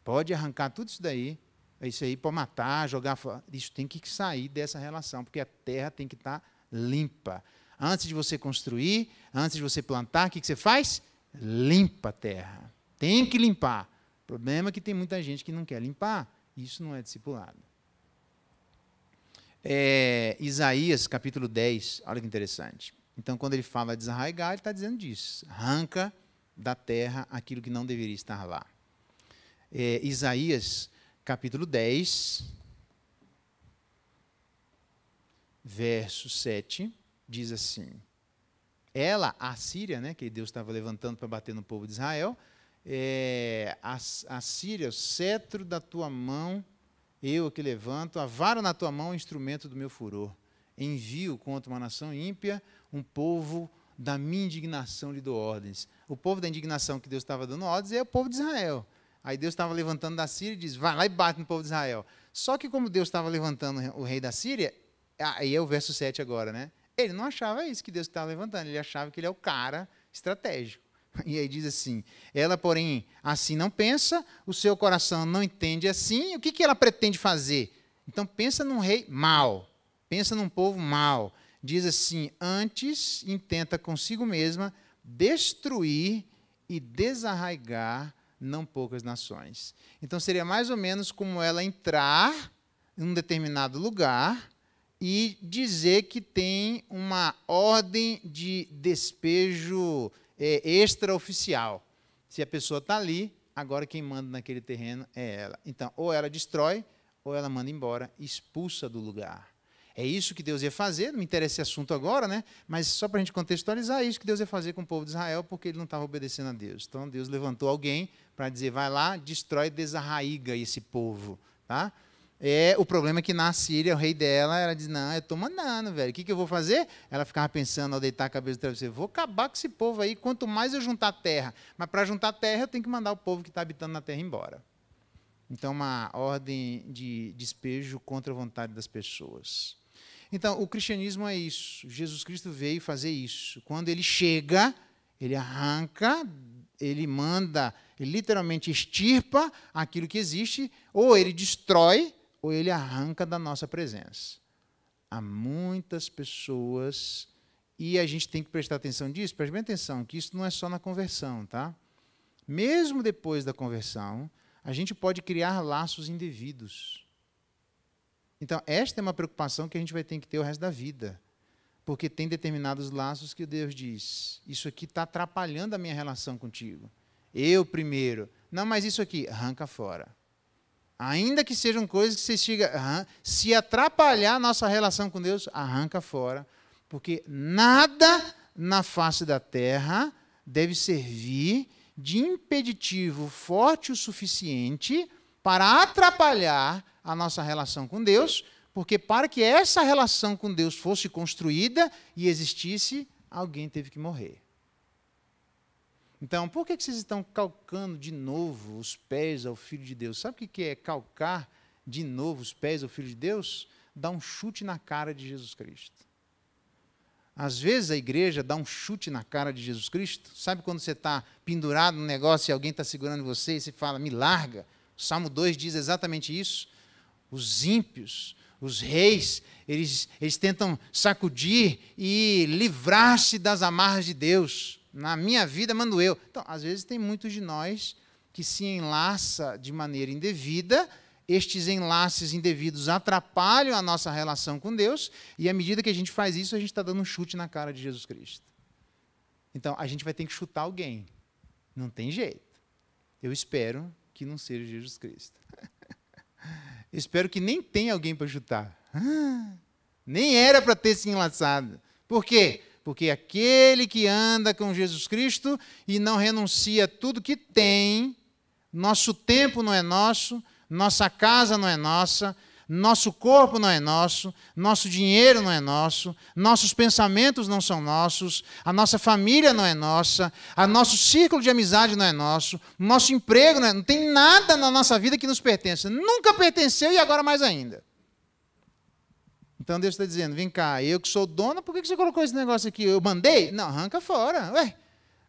Pode arrancar tudo isso daí, isso aí pode matar, jogar fora. Isso tem que sair dessa relação, porque a terra tem que estar limpa. Antes de você construir, antes de você plantar, o que você faz? Limpa a terra. Tem que limpar. O problema é que tem muita gente que não quer limpar. Isso não é discipulado. Isaías, capítulo 10, olha que interessante. Então, quando ele fala de desarraigar, ele está dizendo disso. Arranca da terra aquilo que não deveria estar lá. Isaías, capítulo 10, verso 7, diz assim, a Síria, né, que Deus estava levantando para bater no povo de Israel, a Síria, o cetro da tua mão, eu que levanto, a vara na tua mão, o instrumento do meu furor. Envio contra uma nação ímpia, um povo da minha indignação lhe dou ordens. O povo da indignação que Deus estava dando ordens é o povo de Israel. Aí Deus estava levantando da Síria e diz, vai lá e bate no povo de Israel. Só que como Deus estava levantando o rei da Síria, aí é o verso 7 agora, né? Ele não achava isso que Deus estava levantando, ele achava que ele é o cara estratégico. E aí diz assim, ela, porém, assim não pensa, o seu coração não entende assim, o que ela pretende fazer? Então pensa num rei mau, pensa num povo mau. Diz assim, antes intenta consigo mesma destruir e desarraigar não poucas nações. Então seria mais ou menos como ela entrar em um determinado lugar e dizer que tem uma ordem de despejo extraoficial. Se a pessoa está ali, agora quem manda naquele terreno é ela. Então, ou ela destrói, ou ela manda embora, expulsa do lugar. É isso que Deus ia fazer, não me interessa esse assunto agora, né? Mas só para a gente contextualizar, é isso que Deus ia fazer com o povo de Israel, porque ele não estava obedecendo a Deus. Então Deus levantou alguém para dizer, vai lá, destrói, desarraiga esse povo. Tá? O problema é que na Síria, o rei dela, ela diz, não, eu estou mandando, velho. O que eu vou fazer? Ela ficava pensando ao deitar a cabeça do travesseiro, vou acabar com esse povo aí, quanto mais eu juntar terra. Mas para juntar terra, eu tenho que mandar o povo que está habitando na terra embora. Então, uma ordem de despejo contra a vontade das pessoas. Então, o cristianismo é isso. Jesus Cristo veio fazer isso. Quando ele chega, ele arranca, ele manda, ele literalmente extirpa aquilo que existe, ou ele destrói, ou ele arranca da nossa presença. Há muitas pessoas, e a gente tem que prestar atenção nisso, preste bem atenção, que isso não é só na conversão, tá? Mesmo depois da conversão, a gente pode criar laços indevidos. Então, esta é uma preocupação que a gente vai ter que ter o resto da vida. Porque tem determinados laços que Deus diz, isso aqui está atrapalhando a minha relação contigo. Eu primeiro. Não, mas isso aqui, arranca fora. Ainda que sejam coisas que você chega, se atrapalhar a nossa relação com Deus, arranca fora. Porque nada na face da terra deve servir de impeditivo forte o suficiente para atrapalhar a nossa relação com Deus, porque para que essa relação com Deus fosse construída e existisse, alguém teve que morrer. Então, por que vocês estão calcando de novo os pés ao Filho de Deus? Sabe o que é calcar de novo os pés ao Filho de Deus? Dá um chute na cara de Jesus Cristo. Às vezes a igreja dá um chute na cara de Jesus Cristo. Sabe quando você está pendurado num negócio e alguém está segurando você e você fala, me larga? O Salmo 2 diz exatamente isso. Os ímpios, os reis, eles tentam sacudir e livrar-se das amarras de Deus. Na minha vida mando eu. Então, às vezes tem muitos de nós que se enlaça de maneira indevida, estes enlaces indevidos atrapalham a nossa relação com Deus, e à medida que a gente faz isso, a gente está dando um chute na cara de Jesus Cristo. Então, a gente vai ter que chutar alguém. Não tem jeito. Eu espero que não seja Jesus Cristo. Eu espero que nem tenha alguém para chutar. Nem era para ter se enlaçado. Por quê? Porque aquele que anda com Jesus Cristo e não renuncia a tudo que tem, nosso tempo não é nosso, nossa casa não é nossa, nosso corpo não é nosso, nosso dinheiro não é nosso, nossos pensamentos não são nossos, a nossa família não é nossa, o nosso círculo de amizade não é nosso, nosso emprego não tem nada na nossa vida que nos pertence. Nunca pertenceu e agora mais ainda. Então Deus está dizendo, vem cá, eu que sou dono, por que você colocou esse negócio aqui? Eu mandei? Não, arranca fora. Ué.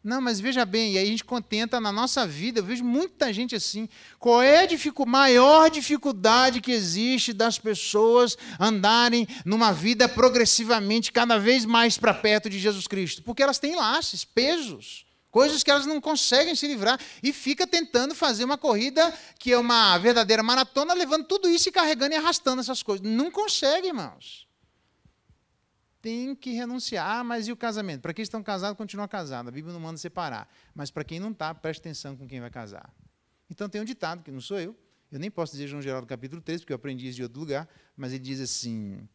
Não, mas veja bem, e aí a gente contenta na nossa vida, eu vejo muita gente assim. Qual é a maior dificuldade que existe das pessoas andarem numa vida progressivamente cada vez mais para perto de Jesus Cristo? Porque elas têm laços, pesos, coisas que elas não conseguem se livrar e fica tentando fazer uma corrida que é uma verdadeira maratona, levando tudo isso e carregando e arrastando essas coisas. Não consegue, irmãos. Tem que renunciar. Ah, mas e o casamento? Para quem estão casados, continua casado. A Bíblia não manda separar. Mas para quem não está, preste atenção com quem vai casar. Então tem um ditado, que não sou eu nem posso dizer João Geraldo capítulo 3, porque eu aprendi isso de outro lugar, mas ele diz assim,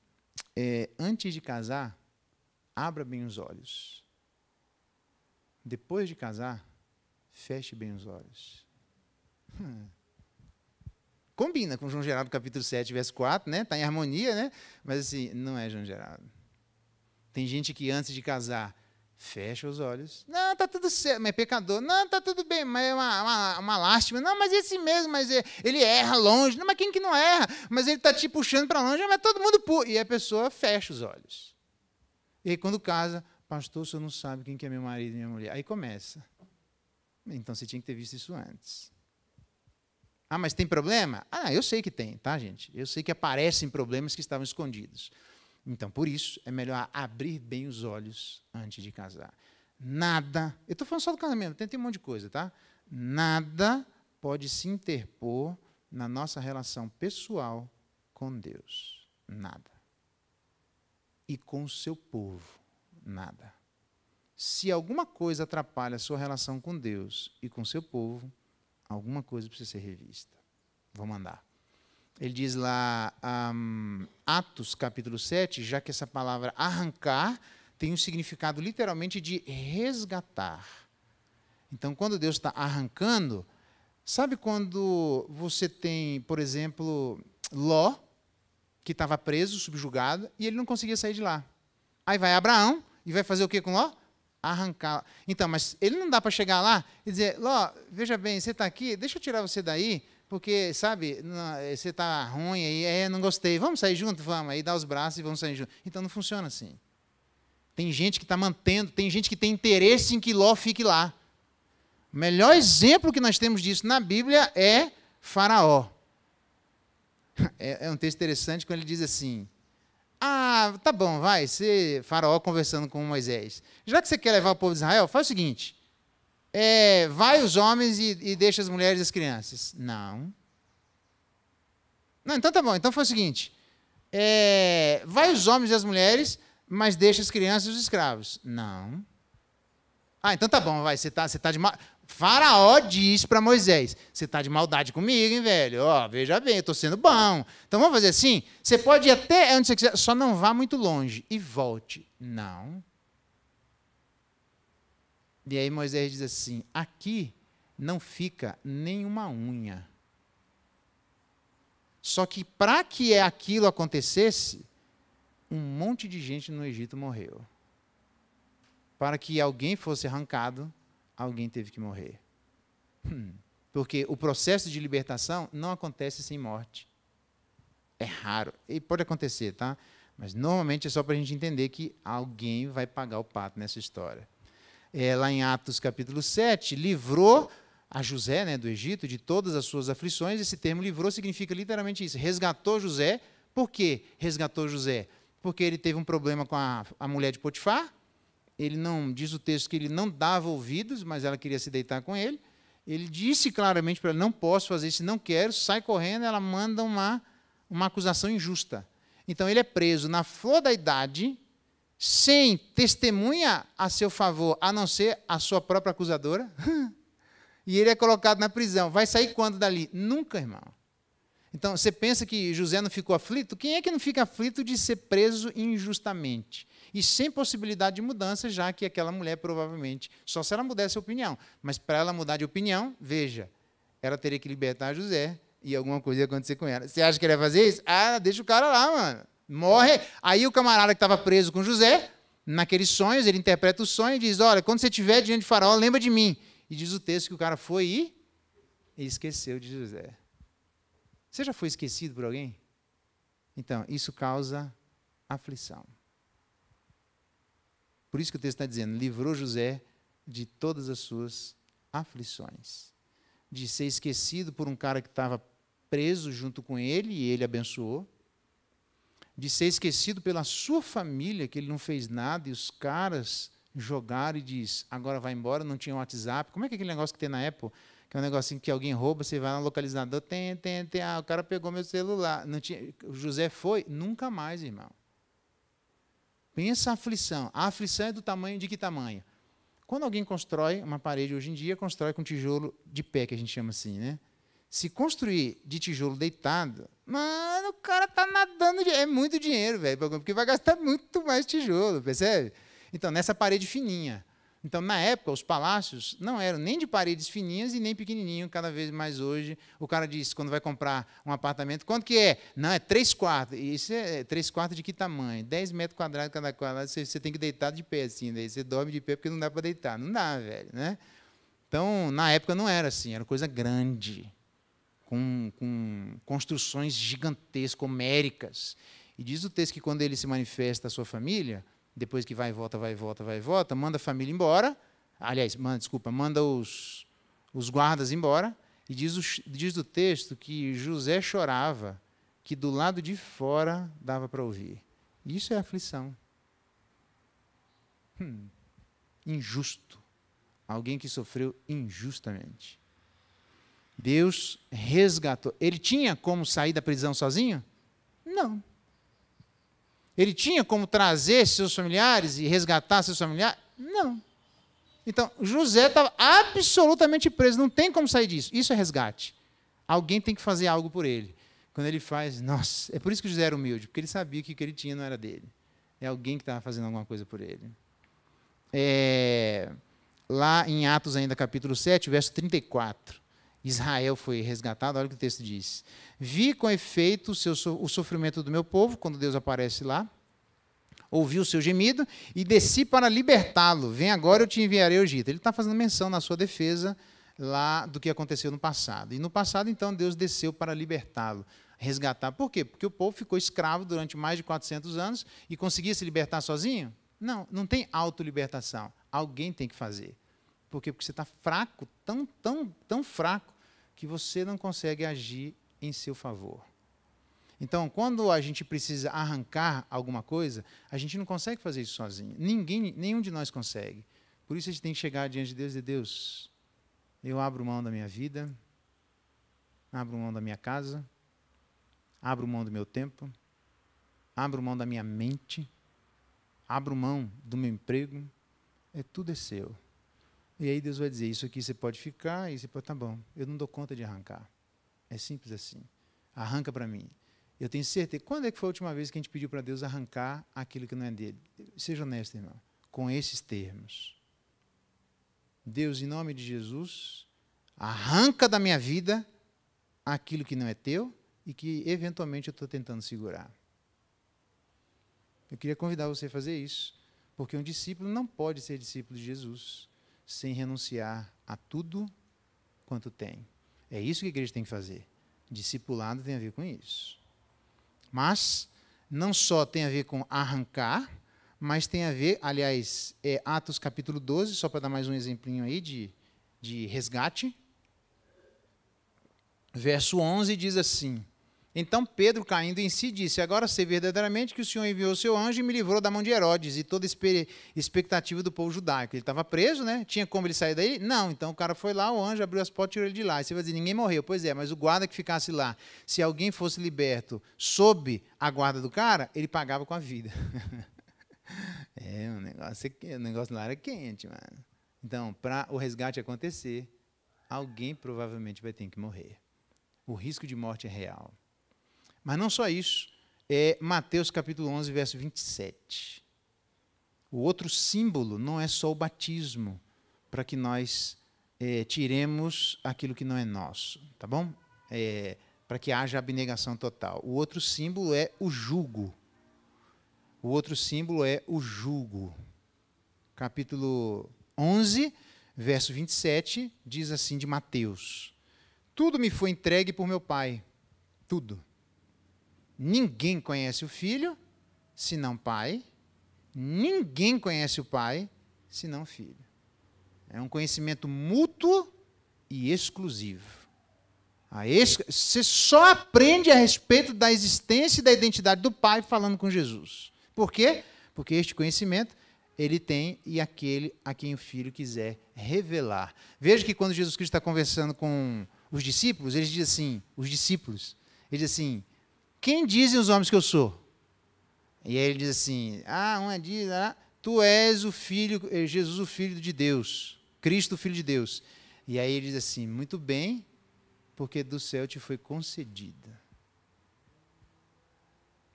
antes de casar, abra bem os olhos. Depois de casar, feche bem os olhos. Combina com João Geraldo capítulo 7, verso 4, né? Está em harmonia, né? Mas assim, não é João Geraldo. Tem gente que antes de casar, fecha os olhos. Não, está tudo certo, mas é pecador. Não, está tudo bem, mas é uma lástima. Não, mas esse mesmo, mas ele erra longe. Não, mas quem que não erra? Mas ele está te puxando para longe, mas todo mundo puxa. E a pessoa fecha os olhos. E aí quando casa, pastor, o senhor não sabe quem que é meu marido e minha mulher. Aí começa. Então você tinha que ter visto isso antes. Ah, mas tem problema? Ah, eu sei que tem, tá, gente? Eu sei que aparecem problemas que estavam escondidos. Então, por isso, é melhor abrir bem os olhos antes de casar. Nada, eu estou falando só do casamento, tem um monte de coisa, tá? Nada pode se interpor na nossa relação pessoal com Deus. Nada. E com o seu povo. Nada. Se alguma coisa atrapalha a sua relação com Deus e com o seu povo, alguma coisa precisa ser revista. Vamos andar. Ele diz lá, Atos, capítulo 7, já que essa palavra arrancar tem um significado literalmente de resgatar. Então, quando Deus está arrancando, sabe quando você tem, por exemplo, Ló, que estava preso, subjugado, e ele não conseguia sair de lá. Aí vai Abraão e vai fazer o que com Ló? Arrancar. Então, mas ele não dá para chegar lá e dizer, Ló, veja bem, você está aqui, deixa eu tirar você daí, porque, sabe, você está ruim aí, não gostei, vamos sair junto? Vamos, aí dá os braços e vamos sair juntos. Então, não funciona assim. Tem gente que está mantendo, tem gente que tem interesse em que Ló fique lá. O melhor exemplo que nós temos disso na Bíblia é Faraó. É um texto interessante quando ele diz assim, tá bom, vai, Faraó conversando com Moisés. Já que você quer levar o povo de Israel, faz o seguinte, vai os homens e deixa as mulheres e as crianças. Não, então tá bom, então faz o seguinte, vai os homens e as mulheres, mas deixa as crianças e os escravos. Não. Então tá bom, vai, você tá de mal. Faraó diz para Moisés, você está de maldade comigo, hein, velho? Veja bem, eu estou sendo bom. Então vamos fazer assim, você pode ir até onde você quiser, só não vá muito longe e volte. Não. E aí Moisés diz assim, aqui não fica nenhuma unha. Só que para que aquilo acontecesse, um monte de gente no Egito morreu. Para que alguém fosse arrancado, alguém teve que morrer. Porque o processo de libertação não acontece sem morte. É raro. E pode acontecer, tá? Mas normalmente é só para a gente entender que alguém vai pagar o pato nessa história. Lá em Atos capítulo 7, livrou a José, né, do Egito, de todas as suas aflições. Esse termo livrou significa literalmente isso. Resgatou José. Por que resgatou José? Porque ele teve um problema com a mulher de Potifar. Ele não, diz o texto que ele não dava ouvidos, mas ela queria se deitar com ele. Ele disse claramente para ela, não posso fazer isso, não quero, sai correndo, ela manda uma acusação injusta. Então ele é preso na flor da idade, sem testemunha a seu favor, a não ser a sua própria acusadora, e ele é colocado na prisão. Vai sair quando dali? Nunca, irmão. Então, você pensa que José não ficou aflito? Quem é que não fica aflito de ser preso injustamente? E sem possibilidade de mudança, já que aquela mulher provavelmente, só se ela mudasse a opinião. Mas para ela mudar de opinião, veja, ela teria que libertar José e alguma coisa ia acontecer com ela. Você acha que ele ia fazer isso? Deixa o cara lá, mano. Morre. Aí o camarada que estava preso com José, naqueles sonhos, ele interpreta o sonho e diz, olha, quando você estiver diante de Faraó, lembra de mim. E diz o texto que o cara foi e esqueceu de José. Você já foi esquecido por alguém? Então, isso causa aflição. Por isso que o texto está dizendo, livrou José de todas as suas aflições. De ser esquecido por um cara que estava preso junto com ele, e ele abençoou. De ser esquecido pela sua família, que ele não fez nada, e os caras jogaram e diz, agora vai embora, não tinha WhatsApp. Como é que é aquele negócio que tem na Apple? Que é um negocinho que alguém rouba, você vai no localizador, o cara pegou meu celular. Não tinha, o José foi, nunca mais, irmão. Pensa a aflição. A aflição é do tamanho de que tamanho? Quando alguém constrói uma parede hoje em dia, constrói com tijolo de pé, que a gente chama assim, né? Se construir de tijolo deitado, mano, o cara está nadando, é muito dinheiro, velho, porque vai gastar muito mais tijolo, percebe? Então, nessa parede fininha. Então, na época, os palácios não eram nem de paredes fininhas e nem pequenininho, cada vez mais hoje. O cara diz, quando vai comprar um apartamento, quanto que é? Não, é 3 quartos. E isso é 3 quartos de que tamanho? 10 metros quadrados cada quadrado, você tem que deitar de pé, assim. Daí você dorme de pé porque não dá para deitar. Não dá, velho, né? Então, na época não era assim, era coisa grande, com construções gigantescas, homéricas. E diz o texto que quando ele se manifesta à sua família, depois que vai e volta, manda a família embora. Aliás, manda os guardas embora. E diz o texto que José chorava, que do lado de fora dava para ouvir. Isso é aflição. Injusto. Alguém que sofreu injustamente. Deus resgatou. Ele tinha como sair da prisão sozinho? Não. Ele tinha como trazer seus familiares e resgatar seus familiares? Não. Então, José estava absolutamente preso, não tem como sair disso. Isso é resgate. Alguém tem que fazer algo por ele. Quando ele faz, nossa, é por isso que José era humilde, porque ele sabia que o que ele tinha não era dele. É alguém que estava fazendo alguma coisa por ele. Lá em Atos ainda, capítulo 7, verso 34. Israel foi resgatado, olha o que o texto diz. Vi com efeito o sofrimento do meu povo, quando Deus aparece lá, ouvi o seu gemido e desci para libertá-lo. Vem agora, eu te enviarei ao Egito. Ele está fazendo menção na sua defesa lá do que aconteceu no passado. E no passado, então, Deus desceu para libertá-lo, resgatar. Por quê? Porque o povo ficou escravo durante mais de 400 anos e conseguia se libertar sozinho? Não, não tem autolibertação. Alguém tem que fazer. Por quê? Porque você está fraco, tão fraco, que você não consegue agir em seu favor. Então, quando a gente precisa arrancar alguma coisa, a gente não consegue fazer isso sozinho. Nenhum de nós consegue. Por isso a gente tem que chegar diante de Deus e dizer, Deus, eu abro mão da minha vida, abro mão da minha casa, abro mão do meu tempo, abro mão da minha mente, abro mão do meu emprego, tudo é seu. E aí Deus vai dizer, isso aqui você pode ficar, e você pode, tá bom, eu não dou conta de arrancar. É simples assim. Arranca para mim. Eu tenho certeza. Quando é que foi a última vez que a gente pediu para Deus arrancar aquilo que não é dele? Seja honesto, irmão. Com esses termos. Deus, em nome de Jesus, arranca da minha vida aquilo que não é teu e que, eventualmente, eu estou tentando segurar. Eu queria convidar você a fazer isso, porque um discípulo não pode ser discípulo de Jesus sem renunciar a tudo quanto tem. É isso que a igreja tem que fazer. Discipulado tem a ver com isso. Mas não só tem a ver com arrancar, mas tem a ver, aliás, Atos capítulo 12, só para dar mais um exemplinho aí de resgate. Verso 11 diz assim, então Pedro, caindo em si, disse, agora sei verdadeiramente que o Senhor enviou o seu anjo e me livrou da mão de Herodes e toda expectativa do povo judaico. Ele estava preso, né? Tinha como ele sair daí? Não, então o cara foi lá, o anjo abriu as portas e tirou ele de lá. E você vai dizer, ninguém morreu. Pois é, mas o guarda que ficasse lá, se alguém fosse liberto sob a guarda do cara, ele pagava com a vida. O negócio lá era quente, mano. Então, para o resgate acontecer, alguém provavelmente vai ter que morrer. O risco de morte é real. Mas não só isso, Mateus capítulo 11, verso 27. O outro símbolo não é só o batismo, para que nós tiremos aquilo que não é nosso, tá bom? Para que haja abnegação total. O outro símbolo é o jugo. O outro símbolo é o jugo. Capítulo 11, verso 27, diz assim de Mateus. Tudo me foi entregue por meu Pai. Tudo. Ninguém conhece o Filho, senão o Pai. Ninguém conhece o Pai, senão o Filho. É um conhecimento mútuo e exclusivo. Você só aprende a respeito da existência e da identidade do Pai falando com Jesus. Por quê? Porque este conhecimento ele tem e aquele a quem o Filho quiser revelar. Veja que quando Jesus Cristo está conversando com os discípulos, ele diz assim, ele diz assim, quem dizem os homens que eu sou? E aí ele diz assim, diz, tu és o Filho, Jesus, o Filho de Deus, Cristo, o Filho de Deus. E aí ele diz assim, muito bem, porque do céu te foi concedida.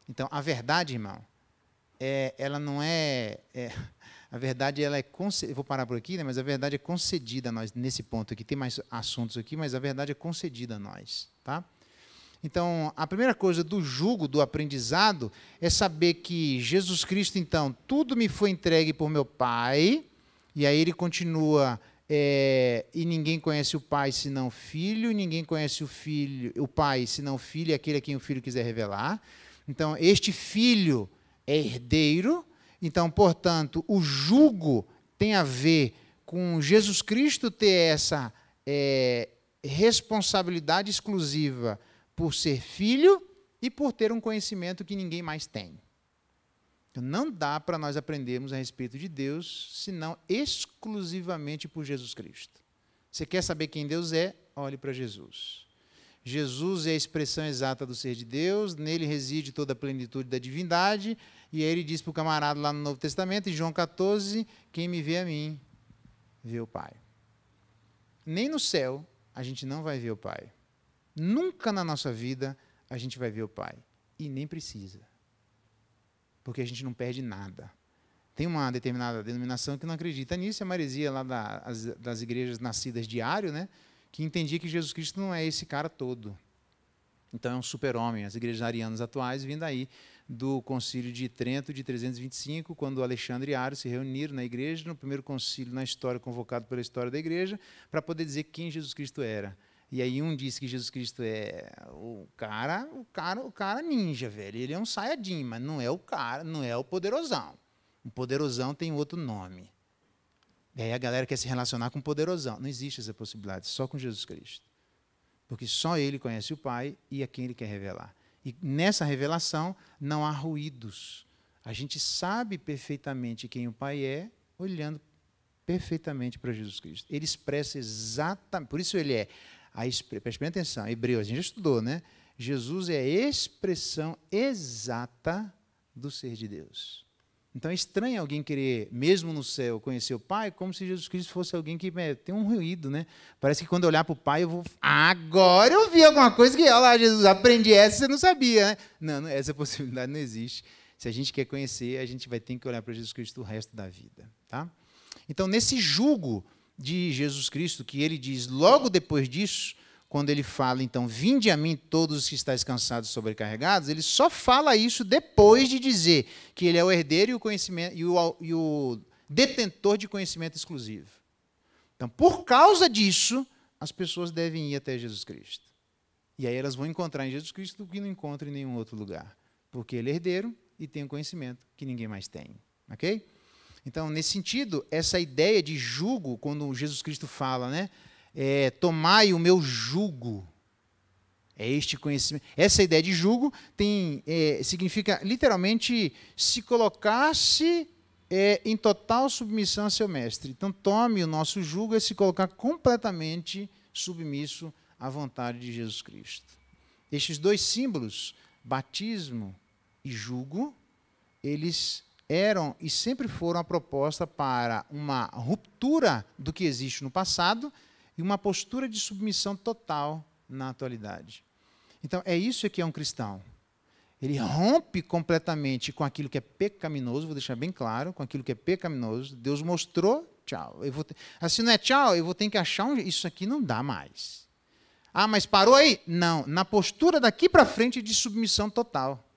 Então, a verdade, irmão, ela não a verdade, ela é concedida, eu vou parar por aqui, né, mas a verdade é concedida a nós, nesse ponto aqui, tem mais assuntos aqui, mas a verdade é concedida a nós, tá? Então, a primeira coisa do jugo, do aprendizado, é saber que Jesus Cristo, então, tudo me foi entregue por meu Pai, e aí ele continua, e ninguém conhece o Pai senão o Filho, e ninguém conhece o Pai senão o Filho, e aquele a quem o Filho quiser revelar. Então, este Filho é herdeiro, então, portanto, o jugo tem a ver com Jesus Cristo ter essa responsabilidade exclusiva por ser filho e por ter um conhecimento que ninguém mais tem. Então, não dá para nós aprendermos a respeito de Deus, senão exclusivamente por Jesus Cristo. Você quer saber quem Deus é? Olhe para Jesus. Jesus é a expressão exata do ser de Deus, nele reside toda a plenitude da divindade, e aí ele diz para o camarada lá no Novo Testamento, em João 14, quem me vê a mim, vê o Pai. Nem no céu a gente não vai ver o Pai. Nunca na nossa vida a gente vai ver o Pai. E nem precisa. Porque a gente não perde nada. Tem uma determinada denominação que não acredita nisso, a maresia lá das igrejas nascidas de Ario, né, que entendia que Jesus Cristo não é esse cara todo. Então é um super-homem. As igrejas arianas atuais vindo aí do concílio de Trento de 325, quando Alexandre e Ario se reuniram na igreja, no primeiro concílio na história, convocado pela história da igreja, para poder dizer quem Jesus Cristo era. E aí um disse que Jesus Cristo é o cara ninja, velho. Ele é um saiyajin, mas não é o cara, não é o poderosão. O poderosão tem outro nome. E aí a galera quer se relacionar com o poderosão. Não existe essa possibilidade, só com Jesus Cristo. Porque só Ele conhece o Pai e a quem Ele quer revelar. E nessa revelação não há ruídos. A gente sabe perfeitamente quem o Pai é, olhando perfeitamente para Jesus Cristo. Ele expressa exatamente, por isso ele é, preste atenção, Hebreus, a gente já estudou, né? Jesus é a expressão exata do ser de Deus. Então é estranho alguém querer, mesmo no céu, conhecer o Pai, como se Jesus Cristo fosse alguém que tem um ruído, né? Parece que quando eu olhar para o Pai, eu vou... Agora eu vi alguma coisa que, olha lá, Jesus, aprendi essa, você não sabia, né? Não, essa possibilidade não existe. Se a gente quer conhecer, a gente vai ter que olhar para Jesus Cristo o resto da vida. Tá? Então, nesse jugo de Jesus Cristo, que ele diz logo depois disso, quando ele fala, então, vinde a mim todos os que estáis cansados e sobrecarregados, ele só fala isso depois de dizer que ele é o herdeiro e o conhecimento e o detentor de conhecimento exclusivo. Então, por causa disso, as pessoas devem ir até Jesus Cristo. E aí elas vão encontrar em Jesus Cristo o que não encontram em nenhum outro lugar. Porque ele é herdeiro e tem um conhecimento que ninguém mais tem. Ok? Então, nesse sentido, essa ideia de jugo, quando Jesus Cristo fala, né? Tomai o meu jugo. É este conhecimento. Essa ideia de jugo significa literalmente se colocar-se em total submissão a seu mestre. Então, tome o nosso jugo e se colocar completamente submisso à vontade de Jesus Cristo. Estes dois símbolos, batismo e jugo, eles eram e sempre foram a proposta para uma ruptura do que existe no passado e uma postura de submissão total na atualidade. Então, é isso que é um cristão. Ele rompe completamente com aquilo que é pecaminoso, vou deixar bem claro, com aquilo que é pecaminoso. Deus mostrou, tchau. Assim não é tchau, eu vou ter que achar isso aqui não dá mais. Ah, mas parou aí? Não, na postura daqui para frente de submissão total.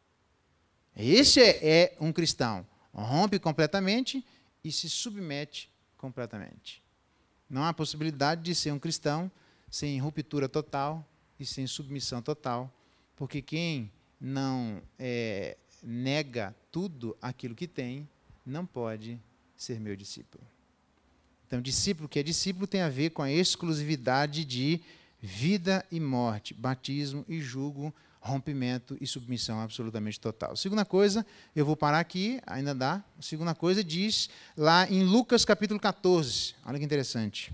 Esse é um cristão. Rompe completamente e se submete completamente. Não há possibilidade de ser um cristão sem ruptura total e sem submissão total, porque quem não nega tudo aquilo que tem, não pode ser meu discípulo. Então, discípulo que é discípulo tem a ver com a exclusividade de vida e morte, batismo e jugo, rompimento e submissão absolutamente total. Segunda coisa, eu vou parar aqui, ainda dá. Segunda coisa diz lá em Lucas capítulo 14. Olha que interessante.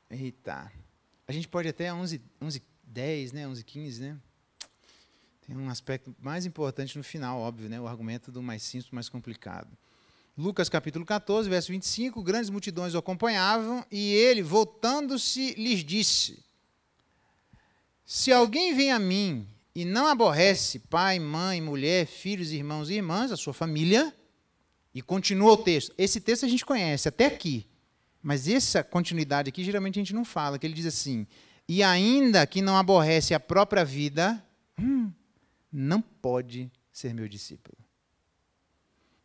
Eita. A gente pode até 11:10, né? 11:15, né? Tem um aspecto mais importante no final, óbvio, né? O argumento do mais simples, mais complicado. Lucas capítulo 14, verso 25, grandes multidões o acompanhavam, e ele, voltando-se, lhes disse: se alguém vem a mim e não aborrece pai, mãe, mulher, filhos, irmãos e irmãs, a sua família, e continua o texto. Esse texto a gente conhece até aqui, mas essa continuidade aqui geralmente a gente não fala, que ele diz assim: e ainda que não aborrece a própria vida, não pode ser meu discípulo.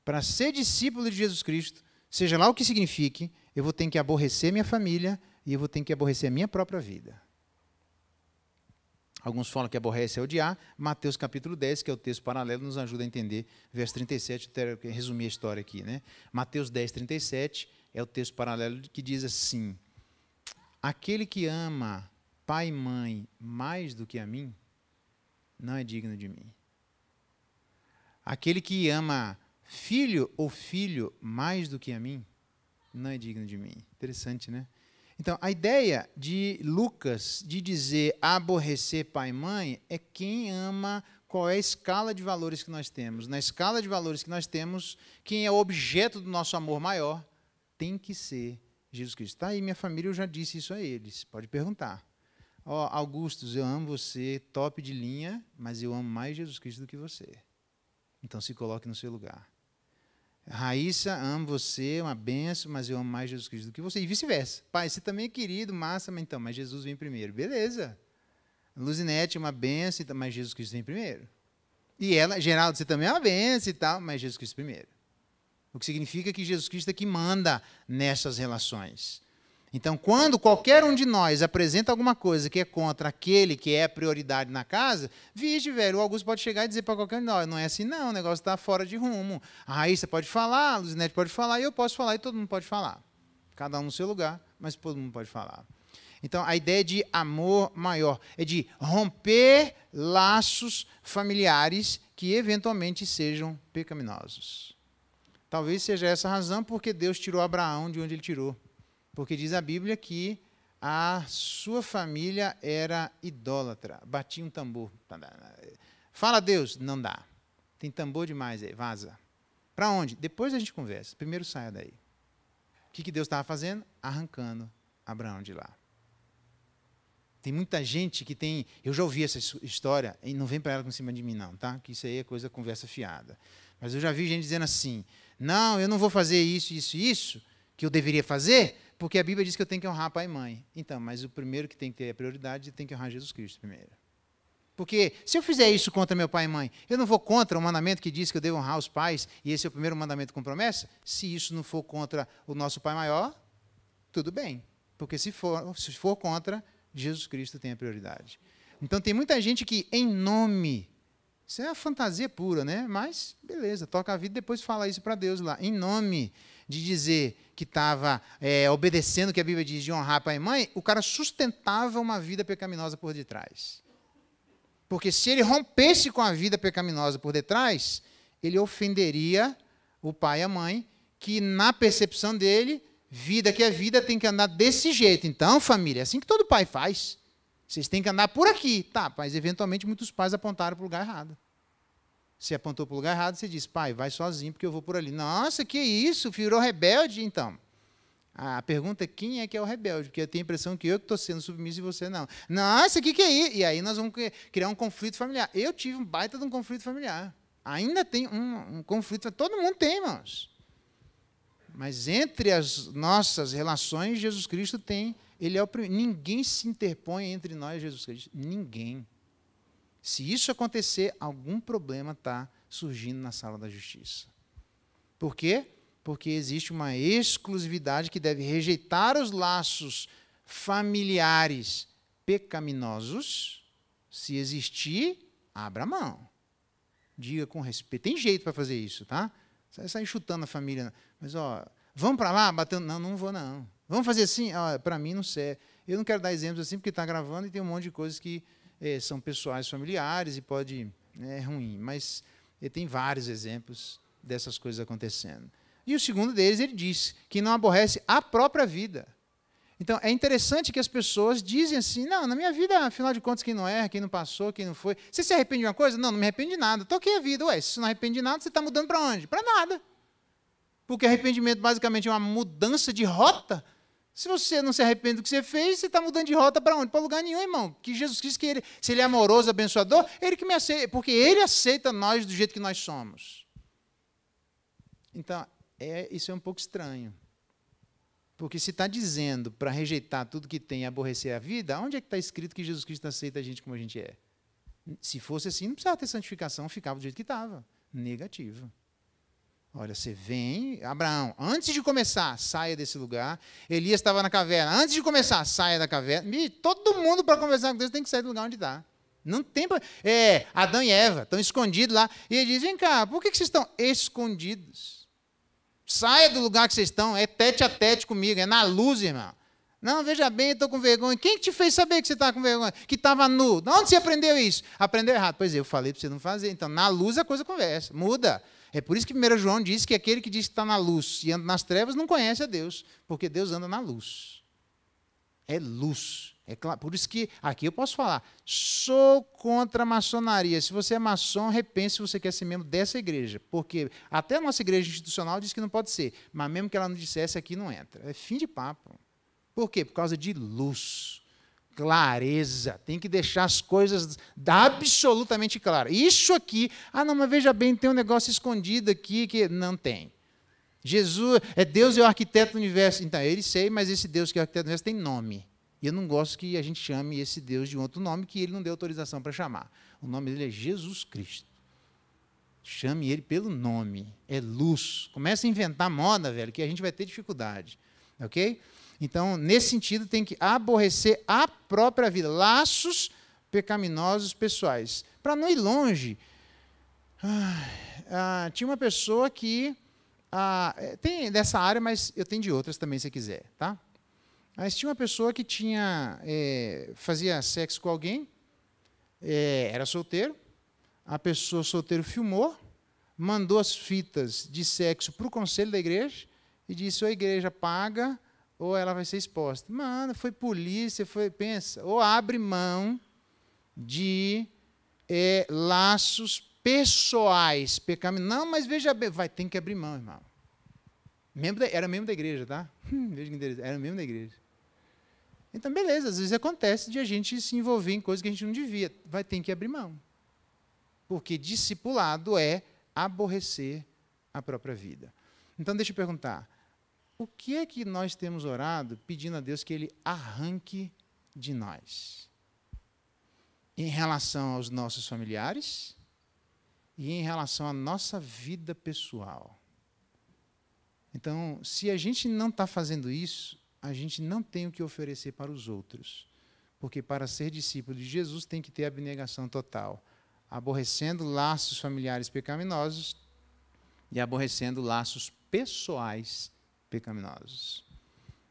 Para ser discípulo de Jesus Cristo, seja lá o que signifique, eu vou ter que aborrecer minha família e eu vou ter que aborrecer a minha própria vida. Alguns falam que aborrece é odiar. Mateus capítulo 10, que é o texto paralelo, nos ajuda a entender. Verso 37, eu quero resumir a história aqui. Né? Mateus 10, 37 é o texto paralelo que diz assim: aquele que ama pai e mãe mais do que a mim, não é digno de mim. Aquele que ama filho ou filho mais do que a mim, não é digno de mim. Interessante, né? Então, a ideia de Lucas de dizer aborrecer pai e mãe é quem ama, qual é a escala de valores que nós temos. Na escala de valores que nós temos, quem é o objeto do nosso amor maior tem que ser Jesus Cristo. Tá aí, minha família, eu já disse isso a eles. Pode perguntar. Ó, Augustus, eu amo você, top de linha, mas eu amo mais Jesus Cristo do que você. Então se coloque no seu lugar. Raíssa, amo você, uma benção, mas eu amo mais Jesus Cristo do que você. E vice-versa. Pai, você também é querido, massa, mas então, mas Jesus vem primeiro. Beleza. Luzinete, uma benção, mas Jesus Cristo vem primeiro. E ela, Geraldo, você também é uma benção e tal, mas Jesus Cristo primeiro. O que significa que Jesus Cristo é que manda nessas relações. Então, quando qualquer um de nós apresenta alguma coisa que é contra aquele que é a prioridade na casa, vixe, velho, o Augusto pode chegar e dizer para qualquer um de nós, não é assim não, o negócio está fora de rumo. A Raíssa pode falar, a Luzinete pode falar, e eu posso falar, e todo mundo pode falar. Cada um no seu lugar, mas todo mundo pode falar. Então, a ideia de amor maior é de romper laços familiares que eventualmente sejam pecaminosos. Talvez seja essa a razão porque Deus tirou Abraão de onde ele tirou. Porque diz a Bíblia que a sua família era idólatra, batia um tambor. Fala Deus, não dá. Tem tambor demais aí, vaza. Para onde? Depois a gente conversa. Primeiro saia daí. O que Deus estava fazendo? Arrancando Abraão de lá. Tem muita gente que tem... Eu já ouvi essa história, e não vem para ela com cima de mim não, tá? Que isso aí é coisa, conversa fiada. Mas eu já vi gente dizendo assim, não, eu não vou fazer isso, que eu deveria fazer, porque a Bíblia diz que eu tenho que honrar pai e mãe. Então, mas o primeiro que tem que ter a prioridade tem que honrar Jesus Cristo primeiro. Porque se eu fizer isso contra meu pai e mãe, eu não vou contra o mandamento que diz que eu devo honrar os pais, e esse é o primeiro mandamento com promessa? Se isso não for contra o nosso pai maior, tudo bem. Porque se for contra, Jesus Cristo tem a prioridade. Então, tem muita gente que, em nome... Isso é uma fantasia pura, né? Mas, beleza, toca a vida e depois fala isso para Deus lá. Em nome de dizer que estava obedecendo o que a Bíblia diz de honrar pai e mãe, o cara sustentava uma vida pecaminosa por detrás. Porque se ele rompesse com a vida pecaminosa por detrás, ele ofenderia o pai e a mãe, que na percepção dele, vida que é vida tem que andar desse jeito. Então, família, é assim que todo pai faz. Vocês têm que andar por aqui. Tá, mas eventualmente muitos pais apontaram para o lugar errado. Se apontou para o lugar errado, você diz, pai, vai sozinho porque eu vou por ali. Nossa, que isso, virou rebelde, então. A pergunta é quem é que é o rebelde, porque eu tenho a impressão que eu que estou sendo submisso e você não. Nossa, que é isso? E aí nós vamos criar um conflito familiar. Eu tive um baita de um conflito familiar. Ainda tem um conflito, todo mundo tem, irmãos. Mas entre as nossas relações, Jesus Cristo tem, ele é o primeiro. Ninguém se interpõe entre nós e Jesus Cristo. Ninguém. Se isso acontecer, algum problema está surgindo na sala da justiça. Por quê? Porque existe uma exclusividade que deve rejeitar os laços familiares pecaminosos. Se existir, abra a mão. Diga com respeito. Tem jeito para fazer isso, tá? Você vai sair chutando a família. Mas, ó, vamos para lá, batendo. Não, não vou, não. Vamos fazer assim? Para mim, não sei. Eu não quero dar exemplos assim, porque está gravando e tem um monte de coisas que são pessoais, familiares, e pode... É ruim, mas tem vários exemplos dessas coisas acontecendo. E o segundo deles, ele diz que não aborrece a própria vida. Então, é interessante que as pessoas dizem assim, não, na minha vida, afinal de contas, quem não erra, quem não passou, quem não foi. Você se arrepende de uma coisa? Não, não me arrependo de nada. Toquei a vida. Ué, se você não arrepende de nada, você está mudando para onde? Para nada. Porque arrependimento, basicamente, é uma mudança de rota. Se você não se arrepende do que você fez, você está mudando de rota para onde? Para lugar nenhum, irmão. Que Jesus Cristo, se Ele é amoroso, abençoador, Ele que me aceita, porque Ele aceita nós do jeito que nós somos. Então, isso é um pouco estranho. Porque se está dizendo para rejeitar tudo que tem e aborrecer a vida, onde é que está escrito que Jesus Cristo aceita a gente como a gente é? Se fosse assim, não precisava ter santificação, ficava do jeito que estava. Negativo. Olha, você vem, Abraão, antes de começar, saia desse lugar. Elias estava na caverna, antes de começar, saia da caverna. E todo mundo, para conversar com Deus, tem que sair do lugar onde está. Não tem... Adão e Eva estão escondidos lá. E ele diz, vem cá, por que vocês estão escondidos? Saia do lugar que vocês estão, é tete a tete comigo, é na luz, irmão. Não, veja bem, estou com vergonha. Quem te fez saber que você estava com vergonha? Que estava nu. De onde você aprendeu isso? Aprendeu errado. Pois é, eu falei para você não fazer. Então, na luz a coisa conversa, muda. É por isso que 1 João diz que aquele que diz que está na luz e anda nas trevas não conhece a Deus, porque Deus anda na luz. É luz. É claro, por isso que aqui eu posso falar, sou contra a maçonaria. Se você é maçom, repense se você quer ser membro dessa igreja. Porque até a nossa igreja institucional diz que não pode ser. Mas mesmo que ela não dissesse, aqui não entra. É fim de papo. Por quê? Por causa de luz, clareza. Tem que deixar as coisas absolutamente claras. Isso aqui, não, mas veja bem, tem um negócio escondido aqui que não tem. Jesus, Deus é o arquiteto do universo. Então, ele sei, mas esse Deus que é o arquiteto do universo tem nome. E eu não gosto que a gente chame esse Deus de um outro nome que ele não deu autorização para chamar. O nome dele é Jesus Cristo. Chame ele pelo nome. É luz. Começa a inventar moda, velho, que a gente vai ter dificuldade. Ok? Então, nesse sentido, tem que aborrecer a própria vida. Laços pecaminosos pessoais. Para não ir longe, tinha uma pessoa que... tem dessa área, mas eu tenho de outras também, se quiser. Tá? Mas tinha uma pessoa que fazia sexo com alguém, era solteiro, a pessoa solteiro filmou, mandou as fitas de sexo para o conselho da igreja e disse, ou a igreja paga ou ela vai ser exposta. Mano, foi polícia, pensa, ou abre mão de laços pessoais, pecaminosos. Não, mas veja bem, tem que abrir mão, irmão. Era membro da igreja, tá? Veja que interessante, era membro da igreja. Então, beleza, às vezes acontece de a gente se envolver em coisas que a gente não devia. Vai ter que abrir mão. Porque discipulado é aborrecer a própria vida. Então, deixa eu perguntar. O que é que nós temos orado pedindo a Deus que Ele arranque de nós? Em relação aos nossos familiares e em relação à nossa vida pessoal. Então, se a gente não está fazendo isso, a gente não tem o que oferecer para os outros. Porque para ser discípulo de Jesus tem que ter abnegação total. Aborrecendo laços familiares pecaminosos e aborrecendo laços pessoais pecaminosos.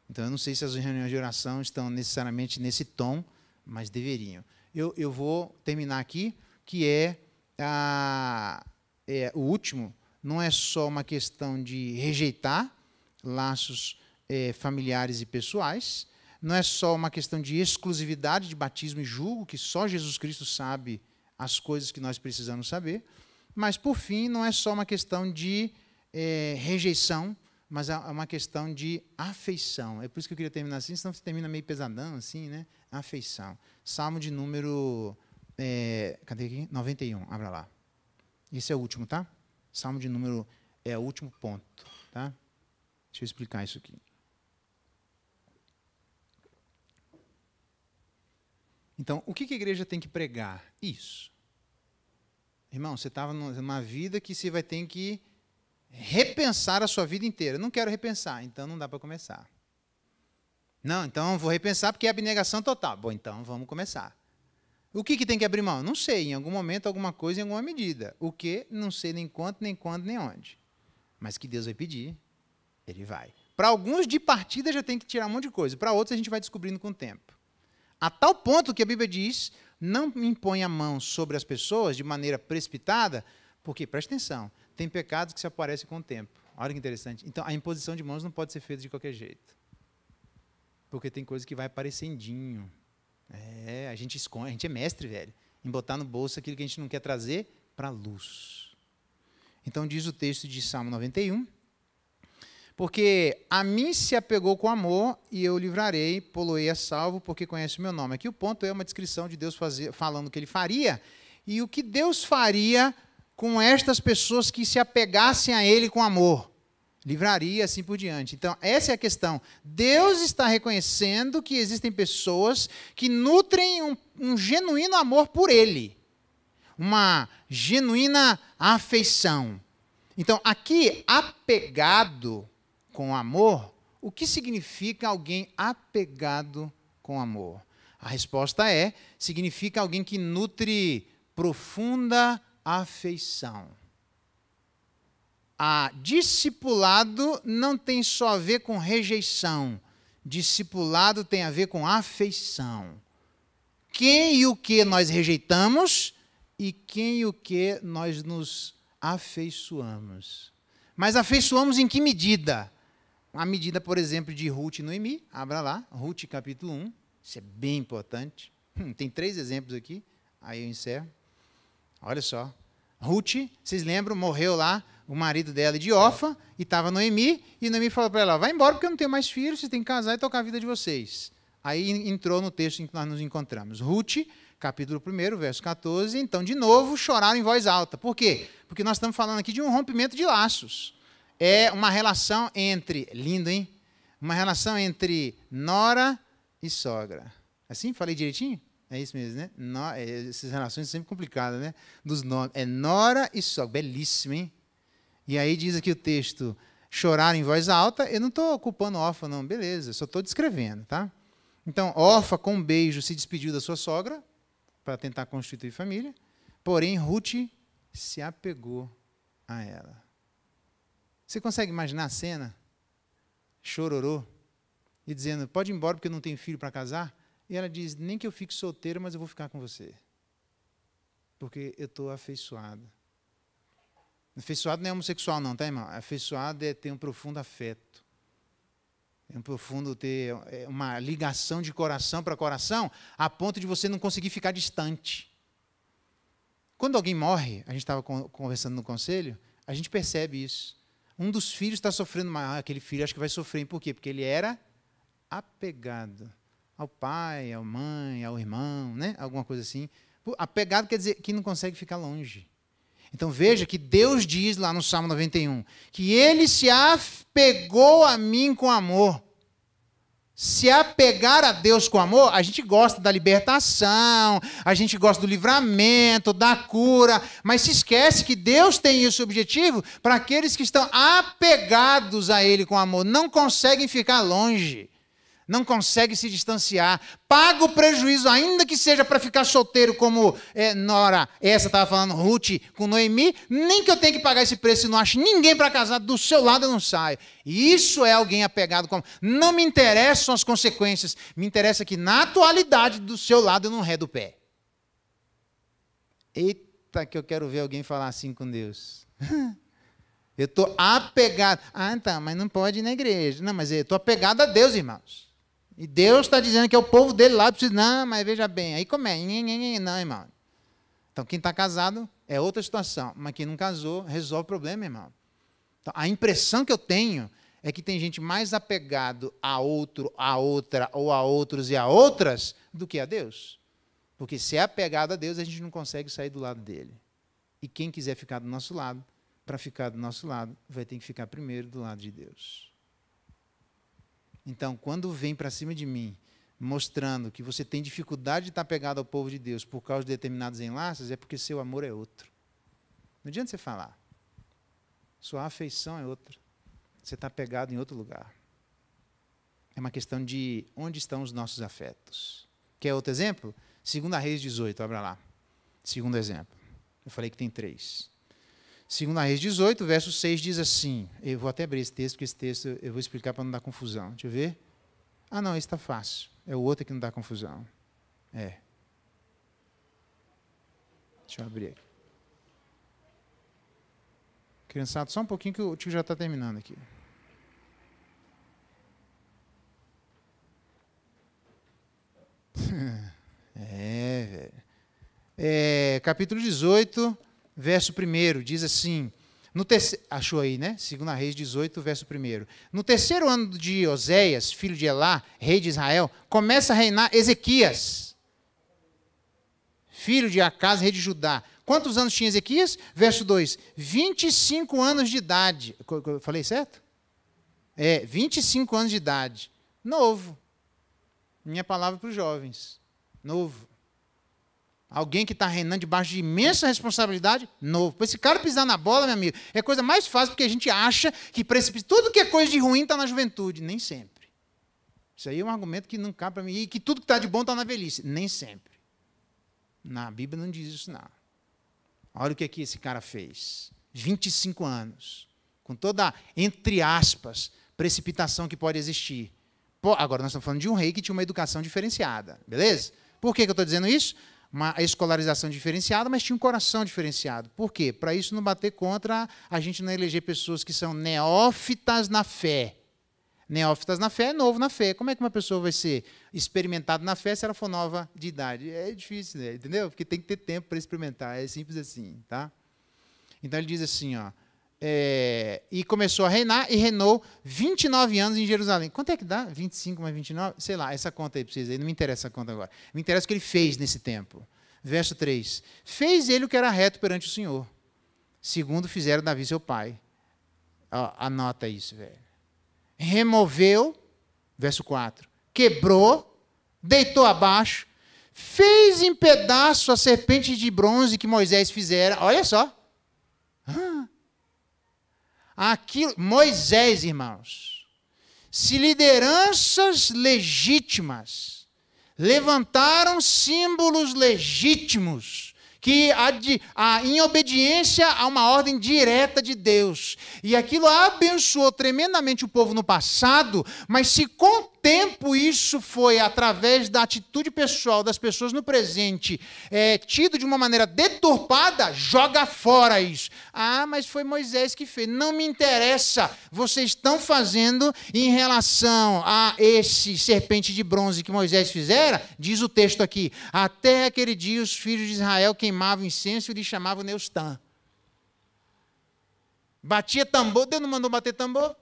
Então, eu não sei se as reuniões de oração estão necessariamente nesse tom, mas deveriam. Eu vou terminar aqui, que o último, não é só uma questão de rejeitar laços familiares e pessoais, não é só uma questão de exclusividade de batismo e julgo, que só Jesus Cristo sabe as coisas que nós precisamos saber, mas, por fim, não é só uma questão de rejeição, mas é uma questão de afeição. É por isso que eu queria terminar assim, senão você termina meio pesadão, assim, né? Afeição. Salmo de número... cadê aqui? 91, abra lá. Esse é o último, tá? Salmo de número... é o último ponto, tá? Deixa eu explicar isso aqui. Então, o que a igreja tem que pregar? Isso. Irmão, você estava numa vida que você vai ter que repensar a sua vida inteira. Não quero repensar, então não dá para começar. Não, então vou repensar porque é abnegação total. Bom, então vamos começar. O que tem que abrir mão? Não sei, em algum momento, alguma coisa, em alguma medida. O que? Não sei nem quanto, nem quando, nem onde. Mas que Deus vai pedir, Ele vai. Para alguns, de partida, já tem que tirar um monte de coisa. Para outros, a gente vai descobrindo com o tempo. A tal ponto que a Bíblia diz, não impõe a mão sobre as pessoas de maneira precipitada, porque, presta atenção, tem pecados que se aparecem com o tempo. Olha que interessante. Então, a imposição de mãos não pode ser feita de qualquer jeito. Porque tem coisa que vai aparecendinho. A gente esconde, a gente é mestre, velho, em botar no bolso aquilo que a gente não quer trazer para a luz. Então, diz o texto de Salmo 91, porque a mim se apegou com amor e eu o livrarei, pô-lo-ei a salvo, porque conhece o meu nome. Aqui o ponto é uma descrição de Deus falando o que Ele faria e o que Deus faria com estas pessoas que se apegassem a Ele com amor. Livraria, assim por diante. Então, essa é a questão. Deus está reconhecendo que existem pessoas que nutrem um genuíno amor por Ele. Uma genuína afeição. Então, aqui, apegado com amor, o que significa alguém apegado com amor? A resposta significa alguém que nutre profunda afeição. Discipulado não tem só a ver com rejeição. Discipulado tem a ver com afeição. Quem e o que nós rejeitamos e quem e o que nós nos afeiçoamos. Mas afeiçoamos em que medida? A medida, por exemplo, de Ruth e Noemi. Abra lá, Ruth capítulo 1. Isso é bem importante. Tem 3 exemplos aqui, aí eu encerro. Olha só. Ruth, vocês lembram, morreu lá, o marido dela de Orfa, e estava Noemi, e Noemi falou para ela, vai embora porque eu não tenho mais filhos, vocês têm que casar e tocar a vida de vocês. Aí entrou no texto em que nós nos encontramos. Ruth, capítulo 1, verso 14, então, de novo, choraram em voz alta. Por quê? Porque nós estamos falando aqui de um rompimento de laços. É uma relação entre, lindo, hein? Uma relação entre nora e sogra. Assim, falei direitinho? É isso mesmo, né? Essas relações são sempre complicadas, né? Dos nomes. É nora e sogra. Belíssimo, hein? E aí diz aqui o texto, chorar em voz alta. Eu não estou culpando Orfa, não. Beleza, só estou descrevendo, tá? Então, Orfa, com um beijo, se despediu da sua sogra para tentar constituir família. Porém, Ruth se apegou a ela. Você consegue imaginar a cena? Chororô. E dizendo, pode ir embora porque eu não tenho filho para casar? E ela diz, nem que eu fique solteira, mas eu vou ficar com você. Porque eu estou afeiçoado. Afeiçoado não é homossexual não, tá, irmão? Afeiçoado é ter um profundo afeto. É um profundo ter uma ligação de coração para coração, a ponto de você não conseguir ficar distante. Quando alguém morre, a gente estava conversando no conselho, a gente percebe isso. Um dos filhos está sofrendo mais. Aquele filho acho que vai sofrer. Por quê? Porque ele era apegado ao pai, à mãe, ao irmão, né? Alguma coisa assim. Apegado quer dizer que não consegue ficar longe. Então veja que Deus diz lá no Salmo 91, que ele se apegou a mim com amor. Se apegar a Deus com amor, a gente gosta da libertação, a gente gosta do livramento, da cura, mas se esquece que Deus tem esse objetivo para aqueles que estão apegados a Ele com amor, não conseguem ficar longe. Não consegue se distanciar, paga o prejuízo, ainda que seja para ficar solteiro, como Nora, essa estava falando, Ruth com Noemi, nem que eu tenha que pagar esse preço e não acho ninguém para casar, do seu lado eu não saio. Isso é alguém apegado com... Não me interessam as consequências, me interessa que na atualidade do seu lado eu não redo o pé. Eita, que eu quero ver alguém falar assim com Deus. Eu estou apegado. Ah, tá, mas não pode ir na igreja. Não, mas eu estou apegado a Deus, irmãos. E Deus está dizendo que é o povo dele lá, precisa, não, mas veja bem, aí como é? Não, irmão. Então, quem está casado é outra situação, mas quem não casou, resolve o problema, irmão. Então, a impressão que eu tenho é que tem gente mais apegado a outro, a outra, ou a outros e a outras, do que a Deus. Porque se é apegado a Deus, a gente não consegue sair do lado dele. E quem quiser ficar do nosso lado, para ficar do nosso lado, vai ter que ficar primeiro do lado de Deus. Então, quando vem para cima de mim, mostrando que você tem dificuldade de estar pegado ao povo de Deus por causa de determinados enlaces, é porque seu amor é outro. Não adianta você falar. Sua afeição é outra. Você está pegado em outro lugar. É uma questão de onde estão os nossos afetos. Quer outro exemplo? 2 Reis 18, abra lá. Segundo exemplo. Eu falei que tem 3. 2 Reis 18, verso 6 diz assim, eu vou até abrir esse texto, porque esse texto eu vou explicar para não dar confusão. Deixa eu ver. Ah, não, esse está fácil. É o outro que não dá confusão. É. Deixa eu abrir aqui. Criançado, só um pouquinho que o tio já está terminando aqui. Velho. Capítulo 18... Verso 1 diz assim, achou aí, né? 2 Reis 18, verso 1. No 3º ano de Oséias, filho de Elá, rei de Israel, começa a reinar Ezequias, filho de Acás, rei de Judá. Quantos anos tinha Ezequias? Verso 2, 25 anos de idade. Falei certo? 25 anos de idade. Novo. Minha palavra para os jovens. Novo. Alguém que está reinando debaixo de imensa responsabilidade, novo. Para esse cara pisar na bola, meu amigo, é coisa mais fácil, porque a gente acha que tudo que é coisa de ruim está na juventude. Nem sempre. Isso aí é um argumento que não cabe para mim. E que tudo que está de bom está na velhice. Nem sempre. Na Bíblia não diz isso, não. Olha o que aqui esse cara fez. 25 anos. Com toda, entre aspas, precipitação que pode existir. Agora, nós estamos falando de um rei que tinha uma educação diferenciada. Beleza? Por que eu estou dizendo isso? Uma escolarização diferenciada, mas tinha um coração diferenciado. Por quê? Para isso não bater contra, a gente não eleger pessoas que são neófitas na fé. Neófitas na fé é novo na fé. Como é que uma pessoa vai ser experimentada na fé se ela for nova de idade? É difícil, né? Entendeu? Porque tem que ter tempo para experimentar. É simples assim, tá? Então ele diz assim, ó, e começou a reinar e reinou 29 anos em Jerusalém. Quanto é que dá? 25 mais 29? Sei lá, essa conta aí para vocês aí. Não me interessa essa conta agora. Me interessa o que ele fez nesse tempo. Verso 3. Fez ele o que era reto perante o Senhor, segundo fizeram Davi seu pai. Ó, anota isso, velho. Removeu, verso 4, quebrou, deitou abaixo, fez em pedaço a serpente de bronze que Moisés fizera. Olha só. Aquilo, Moisés, irmãos, se lideranças legítimas levantaram símbolos legítimos, que em obediência a uma ordem direta de Deus. E aquilo abençoou tremendamente o povo no passado, mas se com o tempo isso foi, através da atitude pessoal das pessoas no presente, tido de uma maneira deturpada, joga fora isso. Ah, mas foi Moisés que fez. Não me interessa. Vocês estão fazendo em relação a esse serpente de bronze que Moisés fizera, diz o texto aqui, até aquele dia os filhos de Israel queimavam incenso e lhe chamavam Neustã. Batia tambor, Deus não mandou bater tambor.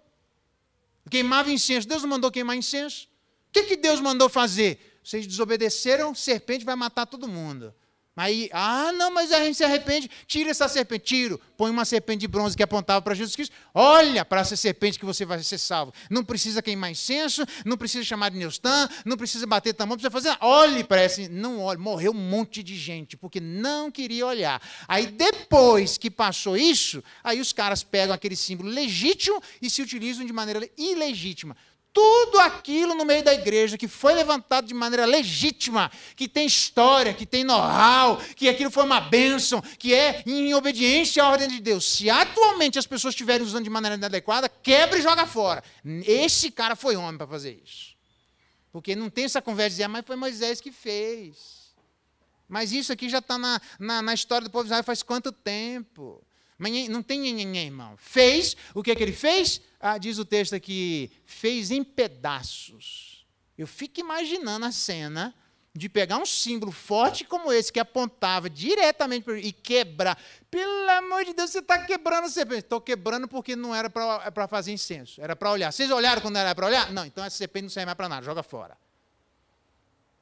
Queimava incenso, Deus não mandou queimar incenso. O que Deus mandou fazer? Vocês desobedeceram, serpente vai matar todo mundo. Aí, não, mas a gente se arrepende, tira essa serpente, tiro, põe uma serpente de bronze que apontava para Jesus Cristo, olha para essa serpente que você vai ser salvo. Não precisa queimar incenso, não precisa chamar de Neustã, não precisa bater tambor, não precisa fazer nada. Olhe para essa, não olhe, morreu um monte de gente, porque não queria olhar. Aí depois que passou isso, aí os caras pegam aquele símbolo legítimo e se utilizam de maneira ilegítima. Tudo aquilo no meio da igreja que foi levantado de maneira legítima, que tem história, que tem know-how, que aquilo foi uma bênção, que é em obediência à ordem de Deus. Se atualmente as pessoas estiverem usando de maneira inadequada, quebra e joga fora. Esse cara foi homem para fazer isso. Porque não tem essa conversa de dizer, mas foi Moisés que fez. Mas isso aqui já está na história do povo de Israel faz quanto tempo? Mas não tem nhenhenhen, irmão. Fez, o que é que ele fez? Diz o texto aqui, fez em pedaços. Eu fico imaginando a cena de pegar um símbolo forte como esse, que apontava diretamente para ele, e quebrar. Pelo amor de Deus, você está quebrando a serpente. Estou quebrando porque não era para fazer incenso, era para olhar. Vocês olharam quando era para olhar? Não, então essa serpente não serve mais para nada, joga fora.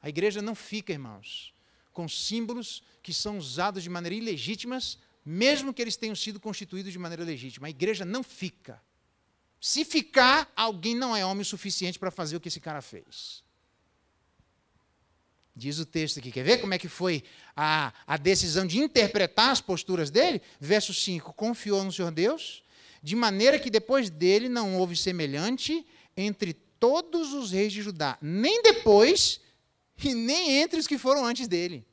A igreja não fica, irmãos, com símbolos que são usados de maneira ilegítimas, mesmo que eles tenham sido constituídos de maneira legítima. A igreja não fica. Se ficar, alguém não é homem o suficiente para fazer o que esse cara fez. Diz o texto aqui, quer ver como é que foi a decisão de interpretar as posturas dele? Verso 5, confiou no Senhor Deus, de maneira que depois dele não houve semelhante entre todos os reis de Judá, nem depois e nem entre os que foram antes dele.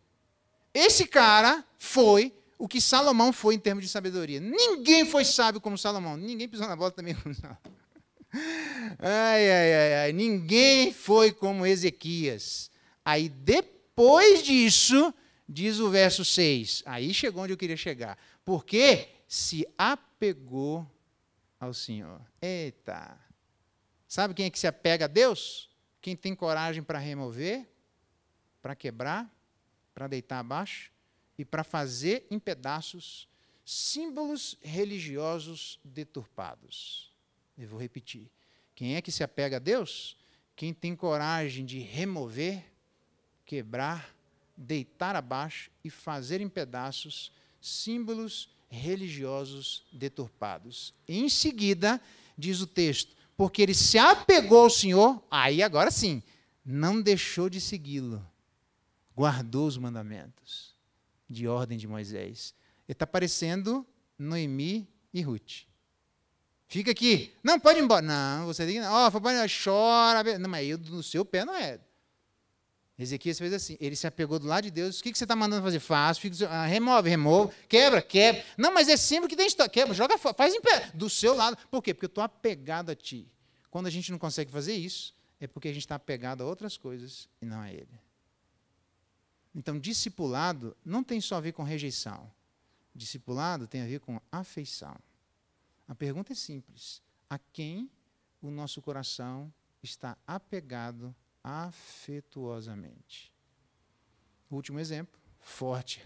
Esse cara foi o que Salomão foi em termos de sabedoria. Ninguém foi sábio como Salomão. Ninguém pisou na bola também como Salomão. Ninguém foi como Ezequias. Aí, depois disso, diz o verso 6. Aí chegou onde eu queria chegar. Porque se apegou ao Senhor. Eita! Sabe quem é que se apega a Deus? Quem tem coragem para remover, para quebrar, para deitar abaixo e para fazer em pedaços símbolos religiosos deturpados. Eu vou repetir. Quem é que se apega a Deus? Quem tem coragem de remover, quebrar, deitar abaixo e fazer em pedaços símbolos religiosos deturpados. Em seguida, diz o texto, porque ele se apegou ao Senhor, aí agora sim, não deixou de segui-lo, guardou os mandamentos de ordem de Moisés. Ele está parecendo Noemi e Ruth. Fica aqui. Não, pode ir embora. Não, você tem que... chora. Não, mas eu no seu pé não é. Ezequias fez assim. Ele se apegou do lado de Deus. O que você está mandando fazer? Faz. Remove. Quebra. Não, mas é sempre que tem história. Quebra, joga fora. Faz em pé. Do seu lado. Por quê? Porque eu estou apegado a ti. Quando a gente não consegue fazer isso, é porque a gente está apegado a outras coisas e não a Ele. Então, discipulado não tem só a ver com rejeição. Discipulado tem a ver com afeição. A pergunta é simples. A quem o nosso coração está apegado afetuosamente. O último exemplo, forte.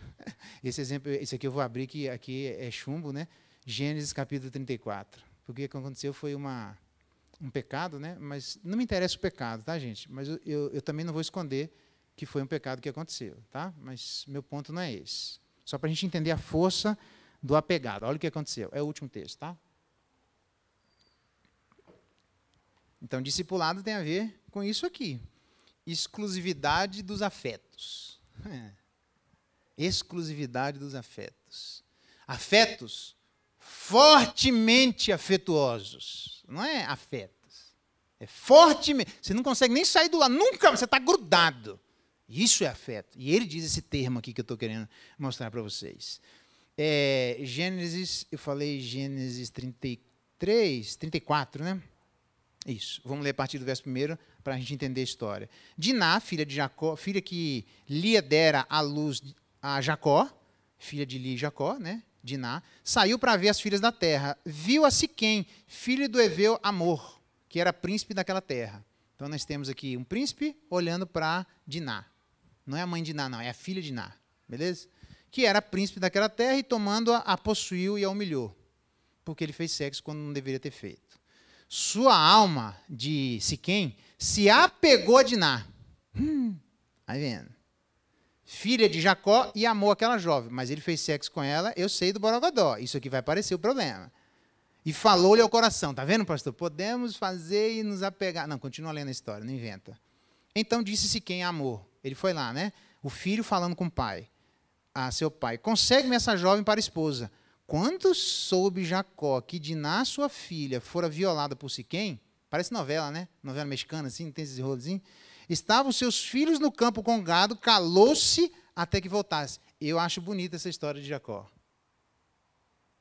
Esse aqui eu vou abrir, que aqui é chumbo, né? Gênesis capítulo 34. Porque o que aconteceu foi um pecado, né? Mas não me interessa o pecado, tá, gente? Mas eu também não vou esconder que foi um pecado que aconteceu, tá? Mas meu ponto não é esse. Só para a gente entender a força do apegado. Olha o que aconteceu. É o último texto, tá? Então, discipulado tem a ver com isso aqui. Exclusividade dos afetos. Exclusividade dos afetos. Afetos fortemente afetuosos. Não é afetos. É fortemente. Você não consegue nem sair do lado. Nunca, você está grudado. Isso é afeto. E ele diz esse termo aqui que eu estou querendo mostrar para vocês. Gênesis, eu falei Gênesis 33, 34, né? Isso. Vamos ler a partir do verso 1 para a gente entender a história. Diná, filha de Jacó, filha que Lia dera à luz a Jacó, filha de Lia e Jacó, né? Diná, saiu para ver as filhas da terra. Viu a Siquém, filho do heveu Amor, que era príncipe daquela terra. Então nós temos aqui um príncipe olhando para Diná. Não é a mãe de Diná, não, é a filha de Diná. Beleza? Que era príncipe daquela terra e tomando-a, a possuiu e a humilhou. Porque ele fez sexo quando não deveria ter feito. Sua alma de Siquém se apegou a Diná. Aí vendo. Filha de Jacó e amou aquela jovem. Mas ele fez sexo com ela, eu sei do borogodó. Isso aqui vai parecer o problema. E falou-lhe ao coração. Tá vendo, pastor? Podemos fazer e nos apegar. Não, continua lendo a história, não inventa. Então disse Siquém a amor. Ele foi lá, né? O filho falando com o pai. A seu pai. Consegue-me essa jovem para esposa. Quando soube Jacó que Diná, sua filha, fora violada por Siquém, parece novela, né? Novela mexicana, assim, não tem esses rolos. Estavam seus filhos no campo com gado, calou-se até que voltasse. Eu acho bonita essa história de Jacó.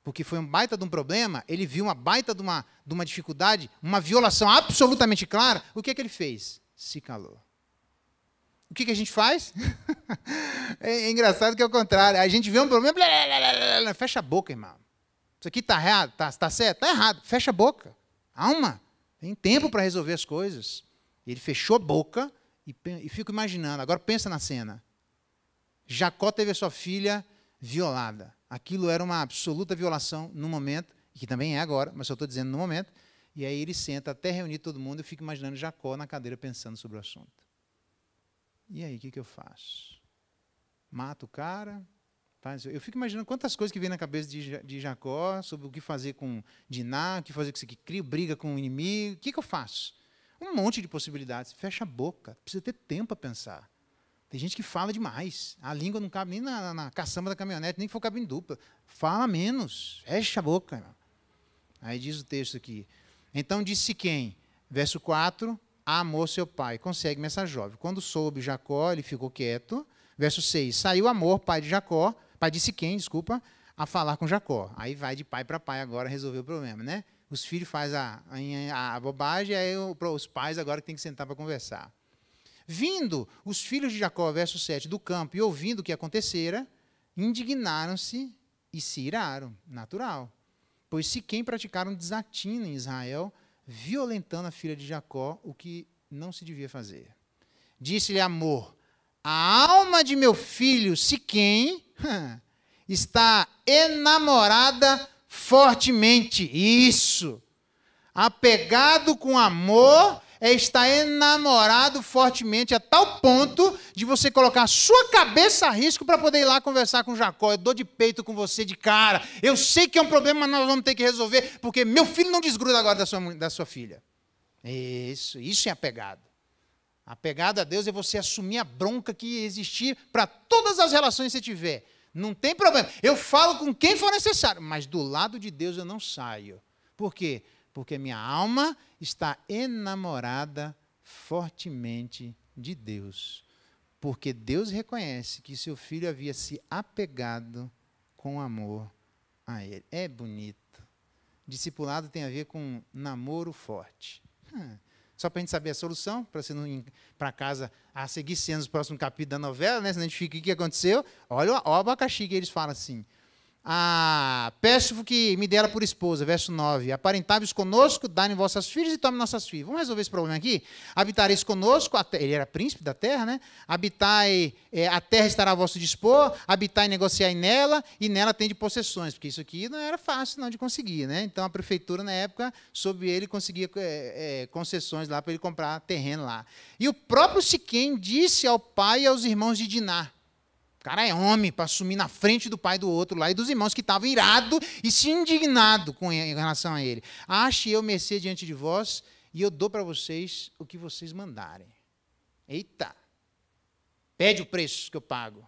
Porque foi um baita de um problema, ele viu uma baita de uma dificuldade, uma violação absolutamente clara. O que é que ele fez? Se calou. O que a gente faz? É engraçado que é o contrário. A gente vê um problema, fecha a boca, irmão. Isso aqui está errado, está certo? Está errado. Fecha a boca. Alma, tem tempo para resolver as coisas. Ele fechou a boca e fico imaginando. Agora pensa na cena. Jacó teve a sua filha violada. Aquilo era uma absoluta violação no momento, e que também é agora, mas eu estou dizendo no momento. E aí ele senta até reunir todo mundo e fica imaginando Jacó na cadeira pensando sobre o assunto. E aí, o que eu faço? Mato o cara? Eu fico imaginando quantas coisas que vem na cabeça de Jacó sobre o que fazer com Diná, o que fazer com isso aqui, crio briga com o inimigo. O que eu faço? Um monte de possibilidades. Fecha a boca. Precisa ter tempo para pensar. Tem gente que fala demais. A língua não cabe nem na caçamba da caminhonete, nem que for cabine dupla. Fala menos. Fecha a boca. Irmão. Aí diz o texto aqui. Então disse quem? Verso 4... amou seu pai, consegue-me essa jovem. Quando soube Jacó, ele ficou quieto. Verso 6, saiu Amor, pai de Jacó, pai de Siquém, desculpa, a falar com Jacó. Aí vai de pai para pai agora resolver o problema, né? Os filhos fazem a bobagem, aí os pais agora têm que sentar para conversar. Vindo os filhos de Jacó, verso 7, do campo, e ouvindo o que acontecera, indignaram-se e se iraram, natural. Pois Siquém praticaram desatino em Israel, violentando a filha de Jacó, o que não se devia fazer. Disse-lhe Amor, a alma de meu filho Siquém está enamorada fortemente. Isso. Apegado com amor, está enamorado fortemente a tal ponto de você colocar a sua cabeça a risco para poder ir lá conversar com Jacó. Eu dou de peito com você de cara. Eu sei que é um problema, mas nós vamos ter que resolver, porque meu filho não desgruda agora da sua filha. Isso é apegado. Apegado a Deus é você assumir a bronca que existir para todas as relações que você tiver. Não tem problema. Eu falo com quem for necessário, mas do lado de Deus eu não saio. Por quê? Porque minha alma está enamorada fortemente de Deus. Porque Deus reconhece que seu filho havia se apegado com amor a ele. É bonito. Discipulado tem a ver com namoro forte. Só para a gente saber a solução, para você não ir para casa a seguir sendo os próximos capítulos da novela, né? Senão a gente fica, o que aconteceu? Olha o abacaxi que eles falam assim. Peço que me dela por esposa, verso 9. Aparentáveis conosco, dai-me vossas filhas e tome nossas filhas. Vamos resolver esse problema aqui? Habitareis conosco, ele era príncipe da terra, né? Habitai, a terra estará a vosso dispor, habitai e negociai nela, e nela tende possessões, porque isso aqui não era fácil não de conseguir, né? Então a prefeitura, na época, sob ele, conseguia concessões lá para ele comprar terreno lá. E o próprio Siquém disse ao pai e aos irmãos de Diná. O cara é homem para assumir na frente do pai do outro lá e dos irmãos que estavam irados e se indignados em relação a ele. Ache eu mercê diante de vós e eu dou para vocês o que vocês mandarem. Eita! Pede o preço que eu pago.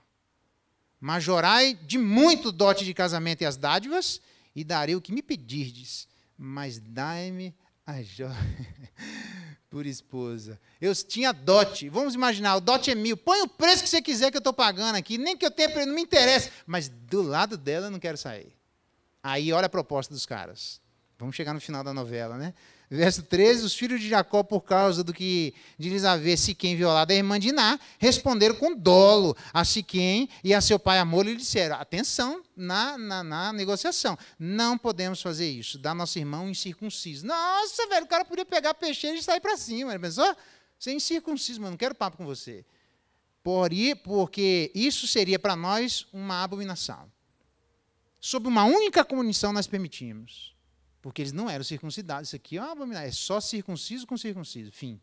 Majorai de muito dote de casamento e as dádivas e darei o que me pedirdes. Mas dai-me a joia por esposa. Eu tinha dote. Vamos imaginar, o dote é 1.000. Põe o preço que você quiser que eu estou pagando aqui. Nem que eu tenha, não me interessa. Mas do lado dela eu não quero sair. Aí olha a proposta dos caras. Vamos chegar no final da novela, né? Verso 13, os filhos de Jacó, por causa do que de lhes haver Siquém violado a irmã de Diná, responderam com dolo a Siquém e a seu pai Hamor, e lhe disseram, atenção na negociação, não podemos fazer isso, dar nosso irmão incircunciso. Nossa, velho, o cara podia pegar peixeiro e sair para cima, pensou? Você é incircunciso, mas não quero papo com você. Porque isso seria para nós uma abominação. Sob uma única condição nós permitimos. Porque eles não eram circuncidados. Isso aqui é uma abominação. É só circunciso com circunciso. Fim.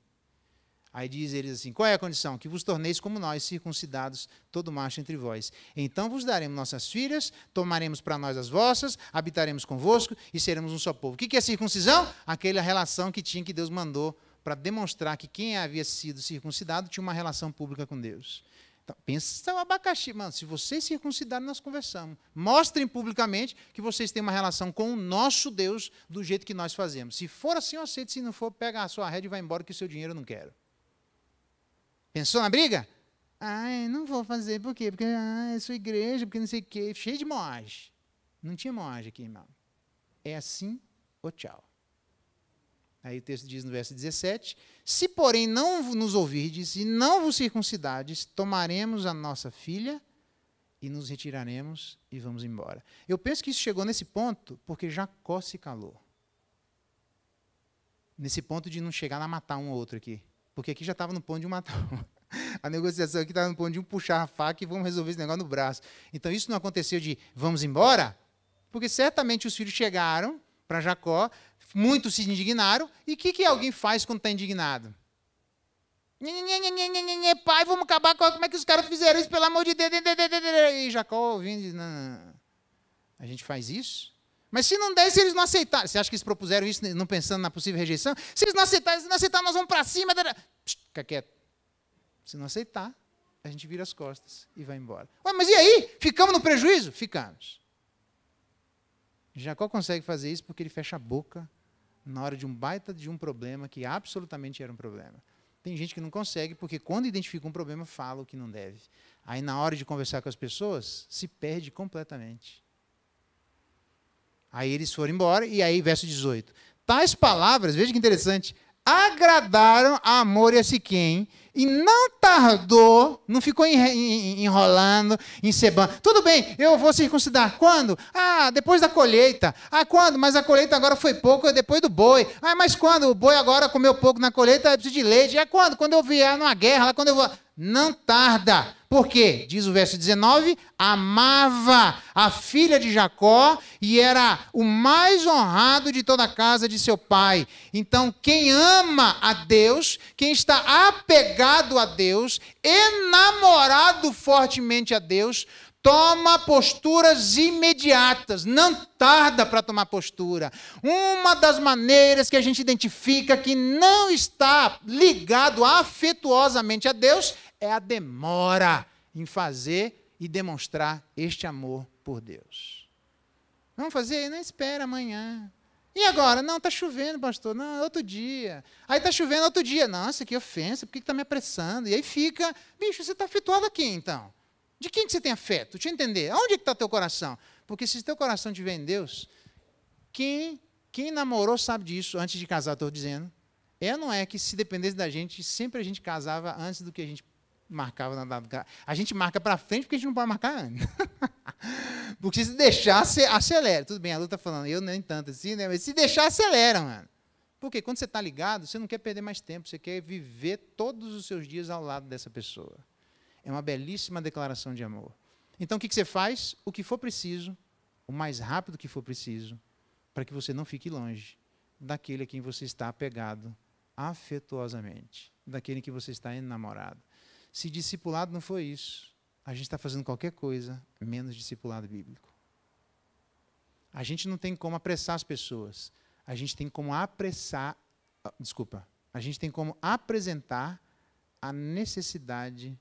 Aí diz eles assim, qual é a condição? Que vos torneis como nós, circuncidados, todo macho entre vós. Então vos daremos nossas filhas, tomaremos para nós as vossas, habitaremos convosco e seremos um só povo. O que é circuncisão? Aquela relação que tinha que Deus mandou para demonstrar que quem havia sido circuncidado tinha uma relação pública com Deus. Então, pensa o abacaxi. Mano, se vocês circuncidarem, nós conversamos. Mostrem publicamente que vocês têm uma relação com o nosso Deus do jeito que nós fazemos. Se for assim, eu aceito. Se não for, pega a sua rede e vai embora, que o seu dinheiro eu não quero. Pensou na briga? Ai, não vou fazer. Por quê? Porque eu sou igreja, porque não sei o quê. Cheio de moagem. Não tinha moagem aqui, irmão. É assim ou tchau. Aí o texto diz no verso 17, se porém não nos ouvirdes e não vos circuncidardes, tomaremos a nossa filha e nos retiraremos e vamos embora. Eu penso que isso chegou nesse ponto porque Jacó se calou. Nesse ponto de não chegar a matar um ou outro aqui. Porque aqui já estava no ponto de um matar um. A negociação aqui estava no ponto de um puxar a faca e vamos resolver esse negócio no braço. Então isso não aconteceu de vamos embora, porque certamente os filhos chegaram para Jacó, muitos se indignaram, e o que alguém faz quando está indignado? Pai, vamos acabar com... Como é que os caras fizeram isso, pelo amor de Deus? E Jacó ouvindo, diz, não, a gente faz isso? Mas se não der, se eles não aceitarem, você acha que eles propuseram isso não pensando na possível rejeição? Se eles não aceitarem, nós vamos para cima. Fica quieto. Se não aceitar, a gente vira as costas e vai embora. Ué, mas e aí? Ficamos no prejuízo? Ficamos. Jacó consegue fazer isso porque ele fecha a boca na hora de um baita de um problema que absolutamente era um problema. Tem gente que não consegue porque quando identifica um problema, fala o que não deve. Aí na hora de conversar com as pessoas, se perde completamente. Aí eles foram embora e aí verso 18. Tais palavras, veja que interessante, agradaram a Hamor e a Siquém, e não tardou, não ficou enrolando, encebando. Tudo bem, eu vou circuncidar. Quando? Depois da colheita. Quando? Mas a colheita agora foi pouco, é depois do boi. Mas quando? O boi agora comeu pouco na colheita, precisa de leite. Quando? Quando eu vier numa guerra, lá quando eu vou... Não tarda. Por quê? Diz o verso 19, amava a filha de Jacó e era o mais honrado de toda a casa de seu pai. Então, quem ama a Deus, quem está apegado a Deus, enamorado fortemente a Deus, toma posturas imediatas, não tarda para tomar postura. Uma das maneiras que a gente identifica que não está ligado afetuosamente a Deus é a demora em fazer e demonstrar este amor por Deus. Vamos fazer? Não espera amanhã. E agora? Não, está chovendo, pastor. Não, outro dia. Aí está chovendo outro dia. Nossa, que ofensa, por que está me apressando? E aí fica, bicho, você está afetuado aqui então? De quem que você tem afeto? Deixa eu entender. Onde é que está teu coração? Porque se teu coração estiver em Deus, quem namorou sabe disso antes de casar, estou dizendo. Não é que se dependesse da gente, sempre a gente casava antes do que a gente marcava na data. A gente marca para frente porque a gente não pode marcar antes. Porque se deixar, acelera. Tudo bem, a Lu está falando, eu nem tanto assim, né? Mas se deixar, acelera, mano. Porque quando você está ligado, você não quer perder mais tempo, você quer viver todos os seus dias ao lado dessa pessoa. É uma belíssima declaração de amor. Então, o que você faz? O que for preciso, o mais rápido que for preciso, para que você não fique longe daquele a quem você está apegado afetuosamente, daquele que você está enamorado. Se discipulado não for isso, a gente está fazendo qualquer coisa menos discipulado bíblico. A gente não tem como apressar as pessoas. A gente tem como a gente tem como apresentar a necessidade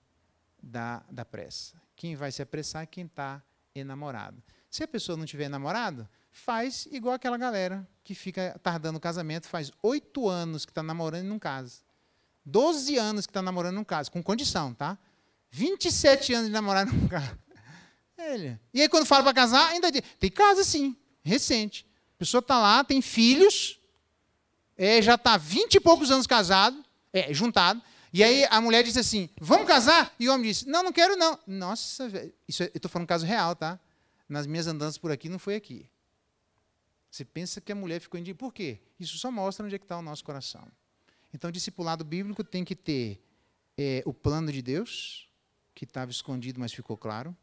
da pressa. Quem vai se apressar é quem está enamorado. Se a pessoa não tiver namorado, faz igual aquela galera que fica tardando o casamento, faz 8 anos que está namorando e não casa. 12 anos que está namorando e não casa, com condição, tá? 27 anos de namorado e não casa. E aí, quando fala para casar, ainda tem casa, sim, recente. A pessoa está lá, tem filhos, já está 20 e poucos anos casado, juntado, e aí a mulher disse assim, vamos casar? E o homem disse, não, não quero não. Nossa, velho, isso eu estou falando um caso real, tá? Nas minhas andanças por aqui, não foi aqui. Você pensa que a mulher ficou indignada. Por quê? Isso só mostra onde é que está o nosso coração. Então, o discipulado bíblico tem que ter o plano de Deus, que estava escondido, mas ficou claro.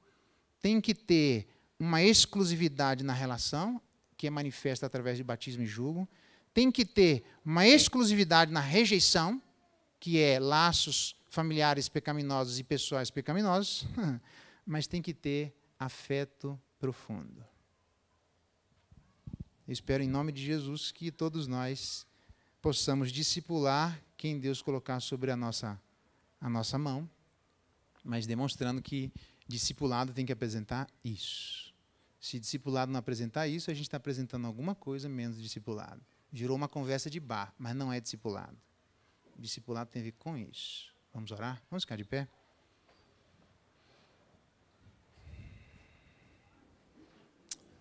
Tem que ter uma exclusividade na relação, que é manifesta através de batismo e jugo. Tem que ter uma exclusividade na rejeição, que é laços familiares pecaminosos e pessoais pecaminosos, mas tem que ter afeto profundo. Eu espero, em nome de Jesus, que todos nós possamos discipular quem Deus colocar sobre a nossa mão, mas demonstrando que discipulado tem que apresentar isso. Se discipulado não apresentar isso, a gente está apresentando alguma coisa menos discipulado. Virou uma conversa de bar, mas não é discipulado. Discipulado tem a ver com isso. Vamos orar? Vamos ficar de pé?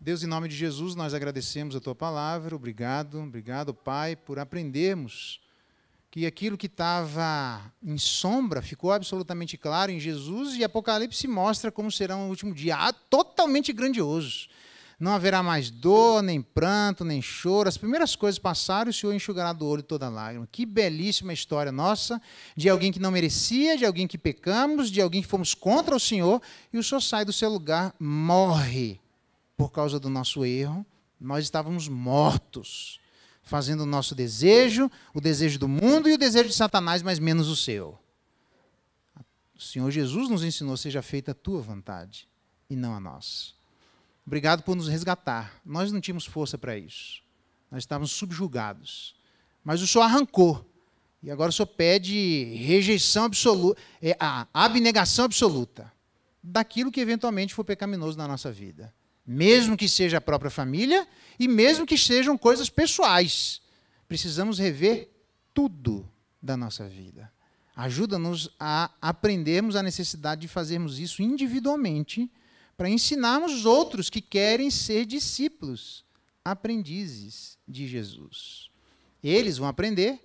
Deus, em nome de Jesus, nós agradecemos a Tua palavra. Obrigado, obrigado, Pai, por aprendermos que aquilo que estava em sombra ficou absolutamente claro em Jesus, e Apocalipse mostra como será o último dia. Totalmente grandioso. Não haverá mais dor, nem pranto, nem choro. As primeiras coisas passaram e o Senhor enxugará do olho toda lágrima. Que belíssima história nossa, de alguém que não merecia, de alguém que pecamos, de alguém que fomos contra o Senhor, e o Senhor sai do seu lugar, morre por causa do nosso erro. Nós estávamos mortos, fazendo o nosso desejo, o desejo do mundo e o desejo de Satanás, mas menos o seu. O Senhor Jesus nos ensinou, seja feita a tua vontade e não a nossa. Obrigado por nos resgatar. Nós não tínhamos força para isso. Nós estávamos subjugados. Mas o Senhor arrancou. E agora o Senhor pede rejeição absoluta, a abnegação absoluta daquilo que eventualmente for pecaminoso na nossa vida. Mesmo que seja a própria família e mesmo que sejam coisas pessoais. Precisamos rever tudo da nossa vida. Ajuda-nos a aprendermos a necessidade de fazermos isso individualmente, para ensinarmos os outros que querem ser discípulos, aprendizes de Jesus. Eles vão aprender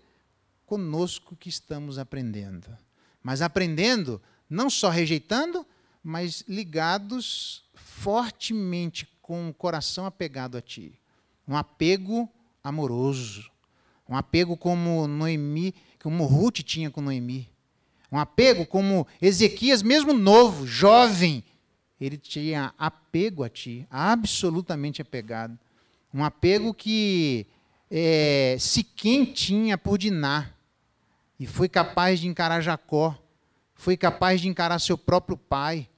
conosco que estamos aprendendo. Mas aprendendo, não só rejeitando, mas ligados fortemente com o coração apegado a Ti. Um apego amoroso. Um apego como Noemi, como Ruth tinha com Noemi. Um apego como Ezequias, mesmo novo, jovem, ele tinha apego a Ti, absolutamente apegado. Um apego que Siquém tinha por Diná. E foi capaz de encarar Jacó. Foi capaz de encarar seu próprio pai.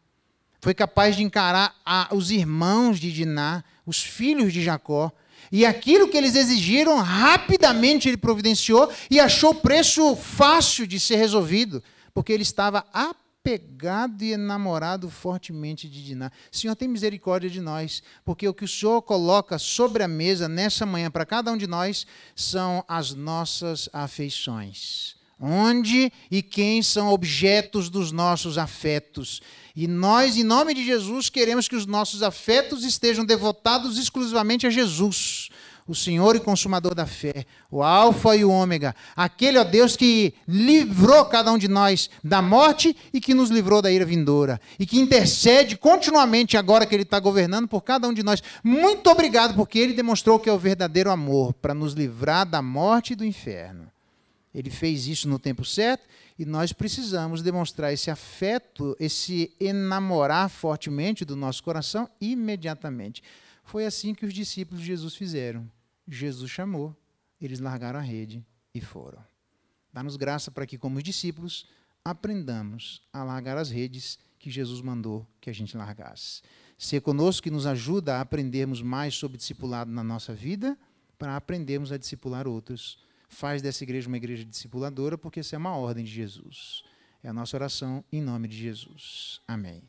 Foi capaz de encarar os irmãos de Diná, os filhos de Jacó. E aquilo que eles exigiram, rapidamente ele providenciou e achou o preço fácil de ser resolvido, porque ele estava apegado e enamorado fortemente de Diná. Senhor, tem misericórdia de nós, porque o que o Senhor coloca sobre a mesa nessa manhã para cada um de nós são as nossas afeições. Onde e quem são objetos dos nossos afetos. E nós, em nome de Jesus, queremos que os nossos afetos estejam devotados exclusivamente a Jesus. o Senhor e Consumador da fé, o Alfa e o Ômega, aquele, ó Deus, que livrou cada um de nós da morte e que nos livrou da ira vindoura, e que intercede continuamente agora que Ele está governando por cada um de nós. Muito obrigado, porque Ele demonstrou que é o verdadeiro amor, para nos livrar da morte e do inferno. Ele fez isso no tempo certo, e nós precisamos demonstrar esse afeto, esse enamorar fortemente do nosso coração imediatamente. Foi assim que os discípulos de Jesus fizeram. Jesus chamou, eles largaram a rede e foram. Dá-nos graça para que, como discípulos, aprendamos a largar as redes que Jesus mandou que a gente largasse. Ser conosco que nos ajuda a aprendermos mais sobre discipulado na nossa vida, para aprendermos a discipular outros. Faz dessa igreja uma igreja discipuladora, porque essa é uma ordem de Jesus. É a nossa oração em nome de Jesus. Amém.